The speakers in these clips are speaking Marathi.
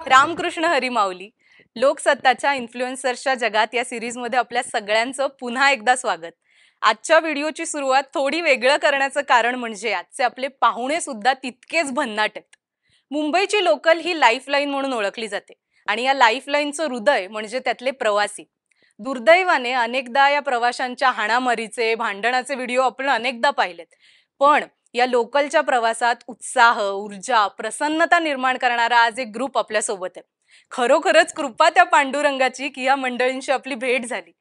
रामकृष्ण हरी माऊली. लोकसत्ताच्या इन्फ्लुएन्सर्सच्या जगात या सिरीजमध्ये आपल्या सगळ्यांचं पुन्हा एकदा स्वागत. आजच्या व्हिडिओची सुरुवात थोडी वेगळं करण्याचं कारण म्हणजे आजचे आपले पाहुणे सुद्धा तितकेच भन्नाट आहेत. मुंबईची लोकल ही लाईफलाईन म्हणून ओळखली जाते आणि या लाईफलाईनचं हृदय म्हणजे त्यातले प्रवासी. दुर्दैवाने अनेकदा या प्रवाशांच्या हाणामारीचे भांडणाचे व्हिडिओ आपण अनेकदा पाहिलेत, पण या लोकलच्या प्रवासात उत्साह, ऊर्जा, प्रसन्नता निर्माण करणारा आज एक ग्रुप आपल्या सोबत आहे. खरोखरच कृपा त्या पांडुरंगाची की या मंडळींची आपली भेट झाली.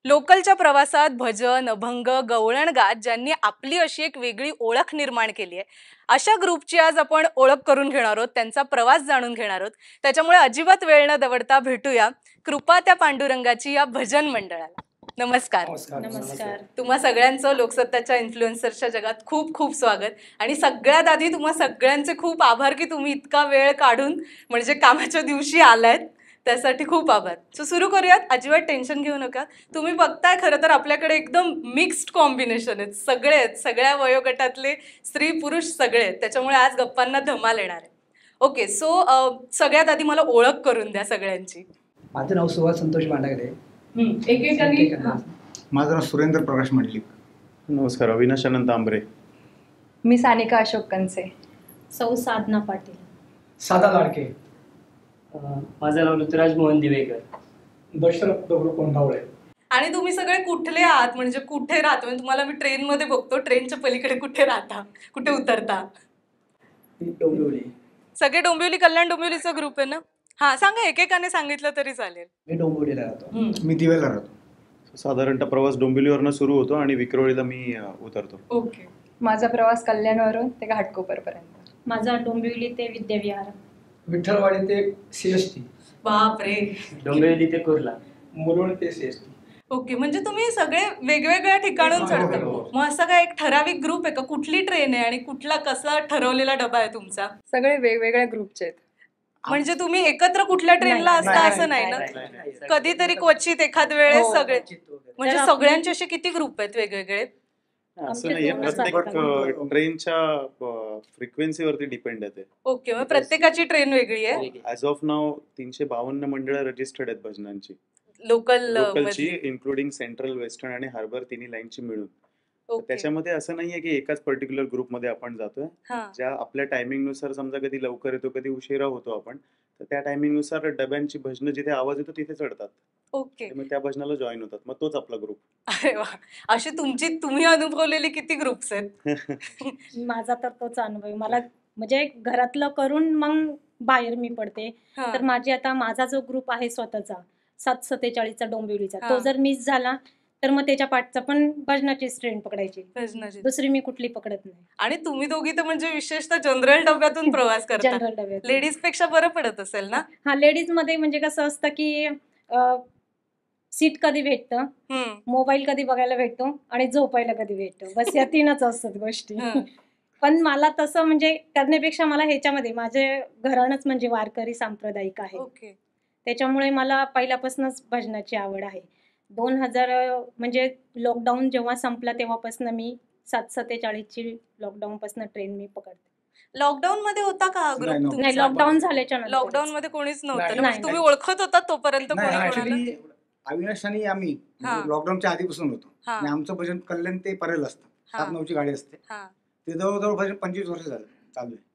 लोकलच्या प्रवासात भजन, अभंग, गवळण गात ज्यांनी आपली अशी एक वेगळी ओळख निर्माण केली आहे, अशा ग्रुपची आज आपण ओळख करून घेणार आहोत, त्यांचा प्रवास जाणून घेणार आहोत. त्याच्यामुळे अजिबात वेळ न दवडता भेटूया कृपा त्या पांडुरंगाची या भजन मंडळाला. नमस्कार. नमस्कार. तुम्हा सगळ्यांचं लोकसत्ताच्या इन्फ्लुएन्सर्सच्या जगात खूप खूप स्वागत. आणि सगळ्यात आधी तुम्हा सगळ्यांचे खूप आभार की तुम्ही इतका वेळ काढून म्हणजे कामाच्या दिवशी आलायत, त्यासाठी खूप आभार. सो सुरू करूयात. अजिबात टेन्शन घेऊ नका. तुम्ही बघताय खरं तर आपल्याकडे एकदम मिक्स्ड कॉम्बिनेशन आहेत, सगळे आहेत, सगळ्या वयोगटातले स्त्री पुरुष सगळे आहेत, त्याच्यामुळे आज गप्पांना धमाल येणार आहे. ओके, सो सगळ्यात आधी मला ओळख करून द्या सगळ्यांची. माझं नाव सुहास संतोष भांडागरे. माझं नाव सुरेंद्र प्रकाश मंडलिक. नमस्कार. अविनाश अनंत आंबरे. मी सानिका अशोक कंसे. सौ साधना पाटील. सादा लाडके. माझं नाव ऋतुराज मोहन दिवेकर. दशरथ दगडू कोंढावळे. आणि तुम्ही सगळे कुठले आहात, म्हणजे कुठे राहता? म्हणजे तुम्हाला मी ट्रेन मध्ये बघतो, ट्रेनच्या पलीकडे कुठे राहता, कुठे उतरता? डोंबिवली. सगळे डोंबिवली, कल्याण डोंबिवलीचा ग्रुप आहे ना? हा, सांगा, एकेकाने सांगितलं तरी चालेल. मी डोंबिवलीला राहतो. मी दिवेला राहतो. साधारणतः प्रवास डोंबिवलीवरनं सुरू होतो आणि विक्रोळीला मी उतरतो. ओके. माझा प्रवास कल्याणवरून ते घाटकोपर पर्यंत. माझा डोंबिवली ते विद्याविहार. विठ्ठलवाडी ते सीएसटी. बापरे. डोंबिवली ते कुर्ला. मुरुड ते सीएसटी. ओके, म्हणजे तुम्ही सगळे वेगवेगळ्या ठिकाणून चढता. मग असं काय एक ठराविक ग्रुप आहे का? कुठली ट्रेन आहे आणि कुठला कसा ठरवलेला डबा आहे तुमचा? सगळे वेगवेगळ्या ग्रुपचे आहेत. म्हणजे तुम्ही एकत्र कुठल्या ट्रेनला असता असं नाही ना? कधीतरी क्वचित एखाद वेळेस सगळे. म्हणजे सगळ्यांचे असे किती ग्रुप आहेत वेगवेगळे? असं नाहीये, प्रत्येक ट्रेनच्या फ्रिक्वेन्सीवरती डिपेंड आहे. ओके, मग प्रत्येकाची ट्रेन वेगळी आहे. ऍज ऑफ नाव 352 मंडळं रजिस्टर्ड आहेत भजनांची, लोकलची, इन्क्लुडिंग सेंट्रल, वेस्टर्न आणि हार्बर तिन्ही लाईनची मिळून. ओके. त्याच्यामध्ये असं नाहीये की एकाच पर्टिक्युलर ग्रुपमध्ये आपण जातोय. ज्या आपल्या टायमिंग नुसार, समजा कधी लवकर येतो कधी उशिरा होतो आपण, तर त्या टायमिंग नुसार डब्यांची भजनं जिथे आवाज येतो तिथे चढतात. ओके. मग त्या भजनाला जॉईन होतात, मग तोच आपला ग्रुप. अरे वा. अशी तुम्ही अनुभवलेले किती ग्रुप्स आहेत? माझा तर तोच अनुभव. मला म्हणजे घरातलं करून मग बाहेर मी पडते. तर माझा जो ग्रुप आहे स्वतःचा 747चा डोंबिवलीचा, तो जर मिस झाला तर मग त्याच्या पाठचा पण भजनाचीच ट्रेन पकडायची, दुसरी मी कुठली पकडत नाही. आणि तुम्ही दोघी तर म्हणजे विशेषतः जनरल डब्यातून प्रवास करता. जनरल डब्यात लेडीज पेक्षा बरं पडत असेल ना? हा, लेडीज मध्ये म्हणजे कसं असतं की सीट कधी भेटतं, मोबाईल कधी बघायला भेटतो आणि झोपायला कधी भेटतो, बस या 3च असतात गोष्टी. पण मला तसं म्हणजे करण्यापेक्षा मला ह्याच्यामध्ये माझे घराणंच म्हणजे वारकरी सांप्रदायिक आहे, त्याच्यामुळे मला पहिल्यापासूनच भजनाची आवड आहे. 2000 म्हणजे लॉकडाऊन जेव्हा संपला तेव्हापासून मी 747ची लॉकडाऊन पासून ट्रेन मी पकडते. लॉकडाऊन मध्ये होता का ग्रुप? नाही, लॉकडाऊन झाल्याच्या नंतर. लॉकडाऊन मध्ये कोणीच नव्हतं. तुम्ही ओळखत होता तोपर्यंत? अविनाश आणि आम्ही लॉकडाऊनच्या आधीपासून होतो आणि आमचं भजन कल्याण ते परेल असतं. 7-9ची गाडी असते. ते जवळजवळ भजन 25 वर्ष झालं चालू आहे.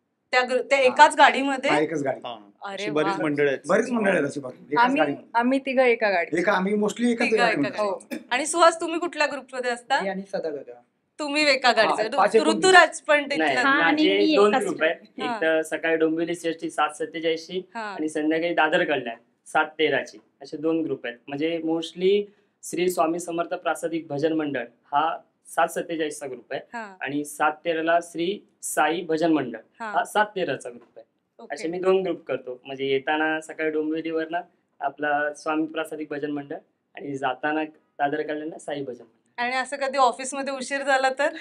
त्या एकाच गाडीमध्ये? एकच गाडी. अरे बरीच मंडळ आहेत अशी बाकी. आम्ही तिघं एका गाडीत. आम्ही मोस्टली एकाच गाडीत. आणि सुहास, तुम्ही कुठल्या ग्रुप मध्ये असता? आणि सदागदा. तुम्ही एका गाडीचे. ऋतुराज पण माझे 2 ग्रुप आहेत. एक तर सकाळी डोंबिवली सीएसटी 747 आणि संध्याकाळी दादर कल्याण 713ची, असे 2 ग्रुप आहेत. म्हणजे मोस्टली श्री स्वामी समर्थ प्रासादिक भजन मंडळ हा 747चा ग्रुप आहे आणि 713ला श्री साई भजन मंडळ हा 713चा ग्रुप आहे. असे मी 2 ग्रुप करतो. म्हणजे येताना सकाळी डोंबिवलीवरनं आपला स्वामी प्रासादिक भजन मंडळ आणि जाताना दादर कल्याणला साई भजन मंडळ. आणि असं कधी ऑफिसमध्ये उशीर झाला तर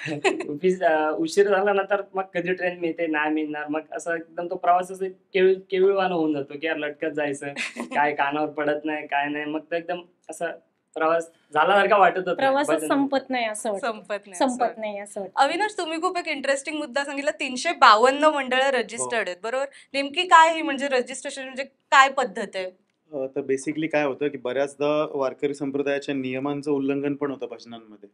ऑफिस उशीर झाला ना तर मग कधी ट्रेन मिळते नाही मिळणार, मग असं एकदम तो प्रवास असं केविळवाणं होऊन जातो की यार लटकत जायचं, काय कानावर पडत नाही काय नाही, मग तर एकदम असं प्रवास झाल्यासारखा वाटत होता. प्रवासच संपत नाही असं वाटतं. संपत नाही असं वाटतं. अविनाश, तुम्ही खूप एक इंटरेस्टिंग मुद्दा सांगितला. 352 मंडळं रजिस्टर्ड आहेत, बरोबर? नेमकी काय ही म्हणजे रजिस्ट्रेशन म्हणजे काय पद्धत आहे? तर बेसिकली काय होतं की बऱ्याचदा वारकरी संप्रदायाच्या नियमांचं उल्लंघन पण होतं भजनांमध्ये.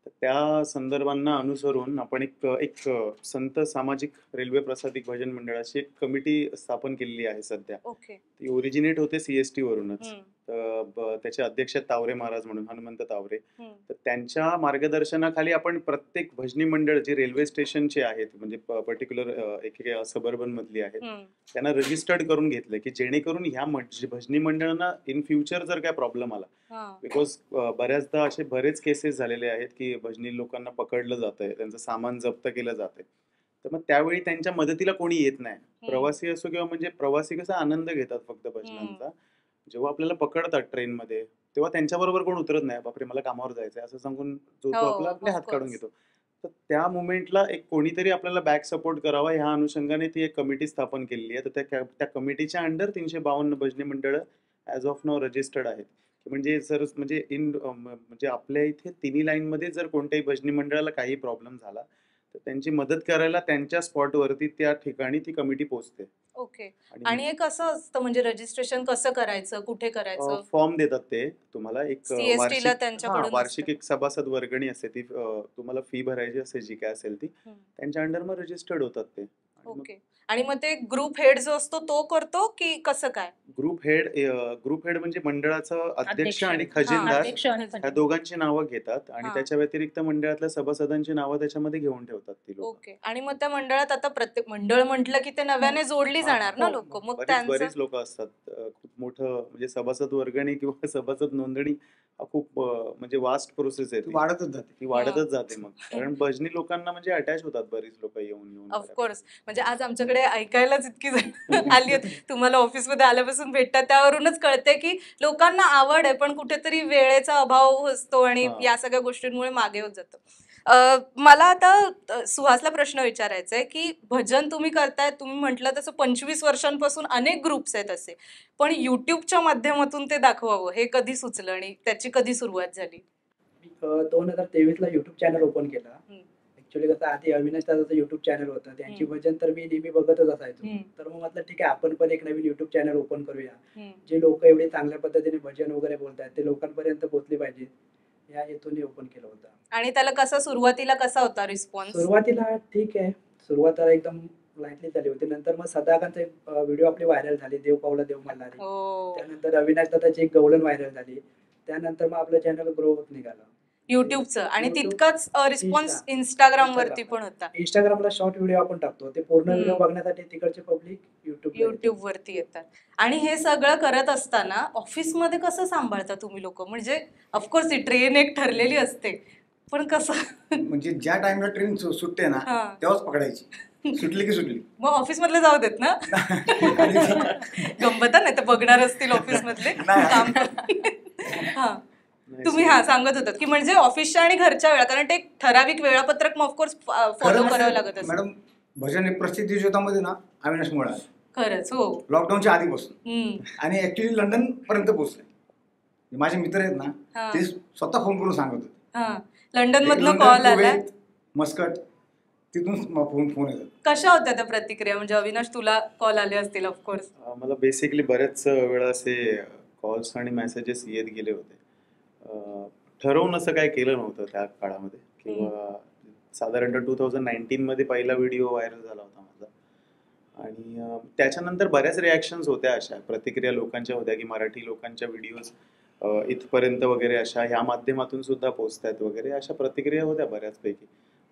तर त्या संदर्भांना अनुसरून आपण एक संत सामाजिक रेल्वे प्रसादिक भजन मंडळाची एक कमिटी स्थापन केलेली आहे सध्या. ओके. ती ओरिजिनेट होते CST वरूनच. त्याचे अध्यक्ष आहेत तावरे महाराज म्हणून, हनुमंत तावरे. तर त्यांच्या मार्गदर्शनाखाली आपण प्रत्येक भजनी मंडळ जे रेल्वे स्टेशनचे आहेत, म्हणजे पर्टिक्युलर एक सबर्बन मधली आहेत, त्यांना रजिस्टर्ड करून घेतलं की जेणेकरून ह्या भजनी मंडळांना इन फ्युचर जर काय प्रॉब्लेम आला, बिकॉज बऱ्याचदा असे बरेच केसेस झालेले आहेत की भजनी लोकांना पकडलं जातंय, त्यांचं सामान जप्त केलं जातंय, तर मग त्यावेळी त्यांच्या मदतीला कोणी येत नाही. प्रवासी असो किंवा म्हणजे प्रवासी कसा आनंद घेतात फक्त भजनांचा. जेव्हा आपल्याला पकडतात ट्रेनमध्ये तेव्हा त्यांच्याबरोबर कोण उतरत नाही, बापरे मला कामावर जायचंय असं सांगून जो तो आपले हात काढून घेतो. तर त्या मुवमेंटला एक कोणीतरी आपल्याला बॅक सपोर्ट करावा, ह्या अनुषंगाने ती एक कमिटी स्थापन केलेली आहे. तर त्या कमिटीच्या अंडर 352 भजनी मंडळ ॲज ऑफ नाव रजिस्टर्ड आहेत. म्हणजे सर म्हणजे म्हणजे आपल्या इथे तिन्ही लाईनमध्ये जर कोणत्याही भजनी मंडळाला काही प्रॉब्लेम झाला तर त्यांची मदत करायला त्यांच्या स्पॉटवरती त्या ठिकाणी ती कमिटी पोहोचते. ओके. आणि हे कसं असतं म्हणजे रजिस्ट्रेशन कसं करायचं, कुठे करायचं? फॉर्म देतात ते तुम्हाला, एक CST ला त्यांच्याकडून वार्षिक एक सभासद वर्गणी असते, ती तुम्हाला फी भरायची असते जी काय असेल ती, त्यांच्या अंडर मग रजिस्टर्ड होतात ते. ओके. आणि मग ते ग्रुप हेड जो असतो तो करतो की कसं काय? ग्रुप हेड म्हणजे मंडळाचा अध्यक्ष आणि खजिनदार ह्या दोघांची नावं घेतात आणि त्याच्या व्यतिरिक्त मंडळातल्या सभासदांची नावं त्याच्यामध्ये घेऊन ठेवतात ती लोक. ओके. आणि मग त्या मंडळात आता प्रत्येक मंडळ म्हटलं की ते नव्याने जोडली जाणार ना लोक, मग बरेच लोक असतात. खूप मोठं म्हणजे सभासद वर्गणी किंवा सभासद नोंदणी हा खूप म्हणजे वास्ट प्रोसेस आहे, ती वाढतच जाते मग, कारण भजनी लोकांना म्हणजे अटॅच होतात बरीच लोक येऊन. ऑफकोर्स. म्हणजे आज आमच्याकडे ऐकायलाच इतकी जण आली आहेत, तुम्हाला ऑफिसमध्ये आल्यापासून भेटतात, त्यावरूनच कळते की लोकांना आवड आहे पण कुठेतरी वेळेचा अभाव असतो आणि या सगळ्या गोष्टींमुळे मागे होत जातं. मला आता सुहासला प्रश्न विचारायचा आहे की भजन तुम्ही करताय, तुम्ही म्हटलं तसं 25 वर्षांपासून अनेक ग्रुप्स आहेत असे, पण युट्यूबच्या माध्यमातून ते दाखवावं हे कधी सुचलं आणि त्याची कधी सुरुवात झाली? 2023 ला युट्यूब चॅनल ओपन केला. ऍक्च्युली कसं आधी अविनाश दादाचं युट्यूब चॅनल होतं, त्यांची भजन तर मी नेहमी बघतच असायचो. तर मग म्हटलं ठीक आहे आपण पण एक नवीन युट्यूब चॅनल ओपन करूया, जे लोक एवढे चांगल्या पद्धतीने भजन वगैरे बोलतात ते लोकांपर्यंत पोहोचले पाहिजे, या हेतूने ओपन केलं होतं. आणि त्याला कसा सुरुवातीला कसा होता रिस्पॉन्स? सुरुवातीला ठीक आहे, सुरुवातीला एकदम लाईटली झाली होती. नंतर मग सदाकांचे व्हिडिओ आपली व्हायरल झाली, देव पावला देव मल्हारी. त्यानंतर अविनाश दादाची एक गवलन व्हायरल झाली. त्यानंतर मग आपलं चॅनल ग्रो होत निघालं युट्यूबचं. आणि तितकाच रिस्पॉन्स इंस्टाग्राम वरती पण होता. इंस्टाग्रामला शॉर्ट व्हिडिओ आपण टाकतो, ते पूर्ण व्हिडिओ बघण्यासाठी तिकडचे पब्लिक युट्यूब वरती येतात. आणि हे सगळं करत असताना ऑफिस मध्ये कसं सांभाळता तुम्ही लोक? म्हणजे ऑफकोर्स ही ट्रेन एक ठरलेली असते, पण कसं म्हणजे ज्या टाइमला ट्रेन सुटते ना तेव्हाच पकडायची, सुटली की सुटली. मग ऑफिस मधले जाऊ देत ना गंमत नाही तर बघणार असतील ऑफिस मधले काम. तुम्ही सांगत होतात की म्हणजे ऑफिसच्या आणि घरच्या वेळा, कारण ते ठराविक वेळापत्रक ऑफकोर्स फॉलो करावं लागत असतं. मॅडम भजन एक प्रसिद्धी ज्योतामध्ये ना अविनाश मुळे खरंच. हो, लॉकडाऊनच्या आधीपासून. आणि ऍक्च्युली लंडन पर्यंत पोहोचले. माझे मित्र आहेत ना ते स्वतः फोन करून सांगत होते, लंडन मधनं कॉल आला, मस्कट, तिथून फोन येतात. कशा होत्या त्या प्रतिक्रिया? म्हणजे अविनाश तुला कॉल आले असतील ऑफकोर्स. मला बेसिकली बऱ्याच वेळा असे कॉल्स आणि मेसेजेस येत गेले होते. ठरवून असं काय केलं नव्हतं त्या काळामध्ये, किंवा साधारणतः 2019 मध्ये पहिला व्हिडिओ व्हायरल झाला होता माझा, आणि त्याच्यानंतर बऱ्याच रिॲक्शन्स होत्या, अशा प्रतिक्रिया लोकांच्या होत्या की मराठी लोकांच्या व्हिडिओज इथपर्यंत वगैरे अशा ह्या माध्यमातून सुद्धा पोहोचतायत वगैरे, अशा प्रतिक्रिया होत्या बऱ्याचपैकी,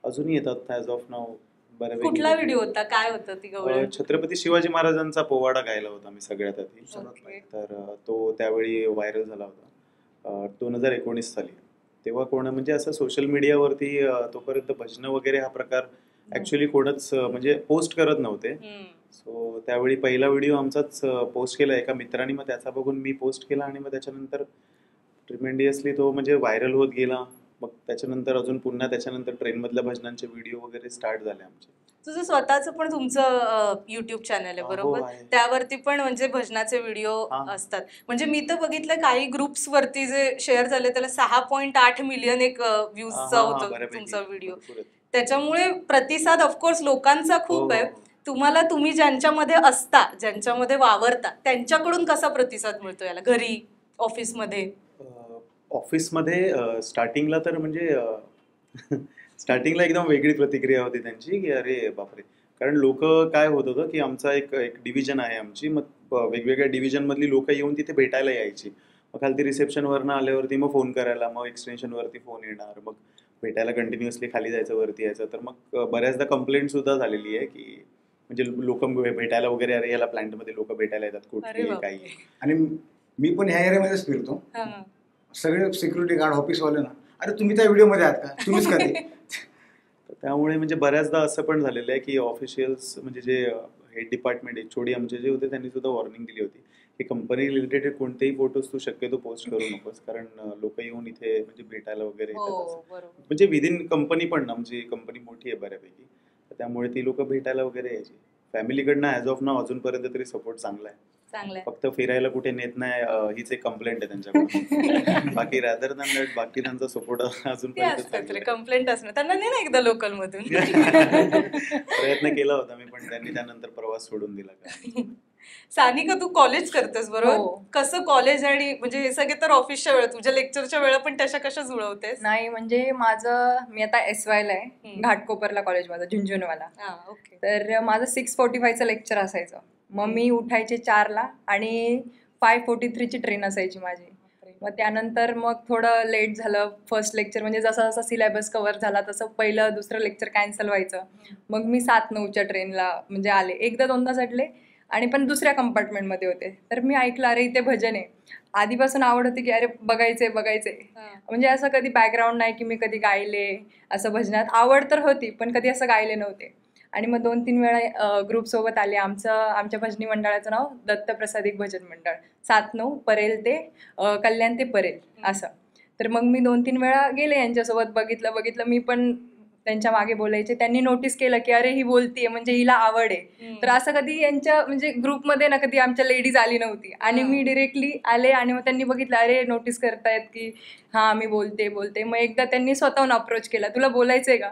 अजूनही येतात ॲज ऑफ नाव बऱ्यापैकी. कुठला व्हिडिओ होता, काय होतं ती गवळण? छत्रपती शिवाजी महाराजांचा पोवाडा गायला होता मी सगळ्यात आधी. तर तो त्यावेळी व्हायरल झाला होता 2019 साली. तेव्हा कोण म्हणजे असं सोशल मीडियावरती तोपर्यंत भजनं वगैरे हा प्रकार ऍक्च्युली कोणच म्हणजे पोस्ट करत नव्हते. सो त्यावेळी पहिला व्हिडिओ आमचाच पोस्ट केला एका मित्राने, मग त्याचा बघून मी पोस्ट केला आणि मग त्याच्यानंतर ट्रिमेंडियसली तो म्हणजे व्हायरल होत गेला. मग त्याच्यानंतर अजून पुन्हा त्याच्यानंतर ट्रेनमधल्या भजनांचे व्हिडिओ वगैरे स्टार्ट झाले आमचे. तुझं स्वतःचं पण तुमचं युट्यूब चॅनल आहे बरोबर? आहे. त्यावरती पण म्हणजे भजनाचे व्हिडिओ हा. असतात. म्हणजे मी तर बघितलं काही ग्रुप्स वरती जे शेअर झाले त्याला 6.8 मिलियन एक व्ह्यूजचा होतो तुमचा व्हिडिओ. त्याच्यामुळे प्रतिसाद ऑफकोर्स लोकांचा खूप आहे. तुम्हाला तुम्ही ज्यांच्यामध्ये असता, ज्यांच्यामध्ये वावरता, त्यांच्याकडून कसा प्रतिसाद मिळतो याला? घरी, ऑफिसमध्ये? ऑफिसमध्ये स्टार्टिंगला तर म्हणजे स्टार्टिंगला एकदम वेगळी प्रतिक्रिया होती त्यांची की अरे बापरे, कारण लोक काय होत होतं की आमचा एक डिव्हिजन आहे आमची, मग वेगवेगळ्या डिव्हिजन मधली लोक येऊन तिथे भेटायला यायची. मग खालती रिसेप्शनवरनं आल्यावरती मग फोन करायला, मग एक्सटेन्शनवरती फोन येणार, मग भेटायला कंटिन्युअसली खाली जायचं वरती यायचं. तर मग बऱ्याचदा कंप्लेंट सुद्धा झालेली आहे की म्हणजे लोक भेटायला वगैरे, अरे याला प्लांटमध्ये लोक भेटायला येतात कुठे काही. आणि मी पण ह्या एरियामध्येच फिरतो, सगळे सिक्युरिटी गार्ड ऑफिसवाले ना, अरे तुम्ही त्या व्हिडिओ मध्ये आहात का, तुम्हीच कधी. त्यामुळे म्हणजे बऱ्याचदा असं पण झालेलं आहे की ऑफिशियल्स म्हणजे जे हेड डिपार्टमेंट HOD आमचे जे होते त्यांनी सुद्धा वॉर्निंग दिली होती की कंपनी रिलेटेड कोणतेही फोटोज तू शक्यतो पोस्ट करू नकोस, कारण लोक येऊन इथे म्हणजे भेटायला वगैरे येतात. म्हणजे विदिन कंपनी पण आमची कंपनी मोठी आहे बऱ्यापैकी, त्यामुळे ती लोक भेटायला वगैरे यायची. फॅमिलीकडनं ॲज ऑफ नाव अजूनपर्यंत तरी सपोर्ट चांगला आहे. फक्त फिरायला कुठे नेत नाही हीच एक कंप्लेंट आहे त्यांच्याकडून. बाकी रॅदर दॅन दॅट बाकी त्यांचा सपोर्ट अजूनपर्यंत कंप्लेंट असणार त्यांना नाही ना एकदा लोकल मधून. प्रयत्न केला होता मी, पण त्यांनी त्यानंतर प्रवास सोडून दिला. सानिका, तू कॉलेज करतेस बरोबर? कसं कॉलेज आणि म्हणजे हे सगळे तर ऑफिसच्या वेळा, तुझ्या लेक्चरच्या वेळा पण तशा कशा जुळवतेस? नाही म्हणजे मी आता SY ला आहे, घाटकोपरला कॉलेज माझं, झुंझुनवाला. तर माझं 6:45चं लेक्चर असायचं. मग मी उठायचे 4ला आणि 5:43ची ट्रेन असायची माझी. मग त्यानंतर मग थोडं लेट झालं फर्स्ट लेक्चर, म्हणजे जसा जसा सिलेबस कव्हर झाला तसं पहिलं दुसरं लेक्चर कॅन्सल व्हायचं. मग मी 7-9च्या ट्रेनला म्हणजे आले, एकदा दोनदा चढले आणि पण दुसऱ्या कंपार्टमेंटमध्ये होते. तर मी ऐकलं अरे इथे भजन आहे. आधीपासून आवड होती की अरे बघायचे म्हणजे असं कधी बॅकग्राऊंड नाही की मी कधी गायले असं भजनात. आवड तर होती पण कधी असं गायले नव्हते. आणि मग 2-3 वेळा ग्रुप सोबत आले. आमच्या भजनी मंडळाचं नाव दत्त प्रसादिक भजन मंडळ, 7-9 परेल ते कल्याण ते परेल असं. तर मग मी 2-3 वेळा गेले यांच्यासोबत, बघितलं मी पण त्यांच्या मागे बोलायचे. त्यांनी नोटीस केलं की अरे ही बोलतीये म्हणजे हिला आवड आहे. तर असं कधी यांच्या म्हणजे ग्रुपमध्ये ना कधी आमच्या लेडीज आली नव्हती आणि मी डिरेक्टली आले आणि मग त्यांनी बघितलं अरे नोटीस करतायत की हा मी बोलते. मग एकदा त्यांनी स्वतःहून अप्रोच केला, तुला बोलायचंय का?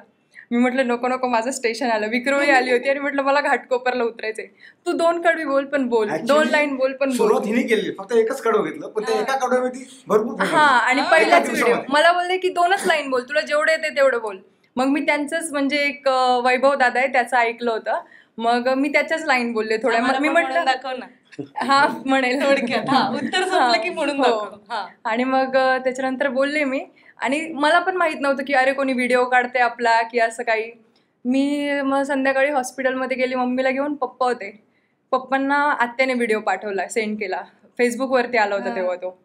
मी म्हटलं नको माझं स्टेशन आलं. विक्रोळी आली होती आणि म्हटलं मला घाटकोपरला उतरायचंय. तू 2 कडवी बोल पण बोल, 2 लाईन बोल पण बोल. सुरुवात हिने केली, फक्त एकच कडव घेतलं पण त्या एका कडव्यामध्ये भरपूर. हा, आणि पहिलाच व्हिडिओ मला बोलले की 2च लाईन बोल, तुला जेवढं येते तेवढं बोल. मग मी त्यांचंच म्हणजे एक वैभव दादा आहे त्याचं ऐकलं होतं, मग मी त्याच्याच लाईन बोलले थोड्या. मग मी म्हटलं दाखव ना. हा म्हणेल थोडक्यात, उत्तर संपलं की म्हणून दाखव. आणि मग त्याच्यानंतर बोलले मी. आणि मला पण माहित नव्हतं की अरे कोणी व्हिडिओ काढते आपला की असं काही. मी मग संध्याकाळी हॉस्पिटलमध्ये गेली मम्मीला घेऊन. पप्पा होते, पप्पांना आत्याने व्हिडिओ पाठवला, सेंड केला, फेसबुकवरती आला होता तेव्हा तो.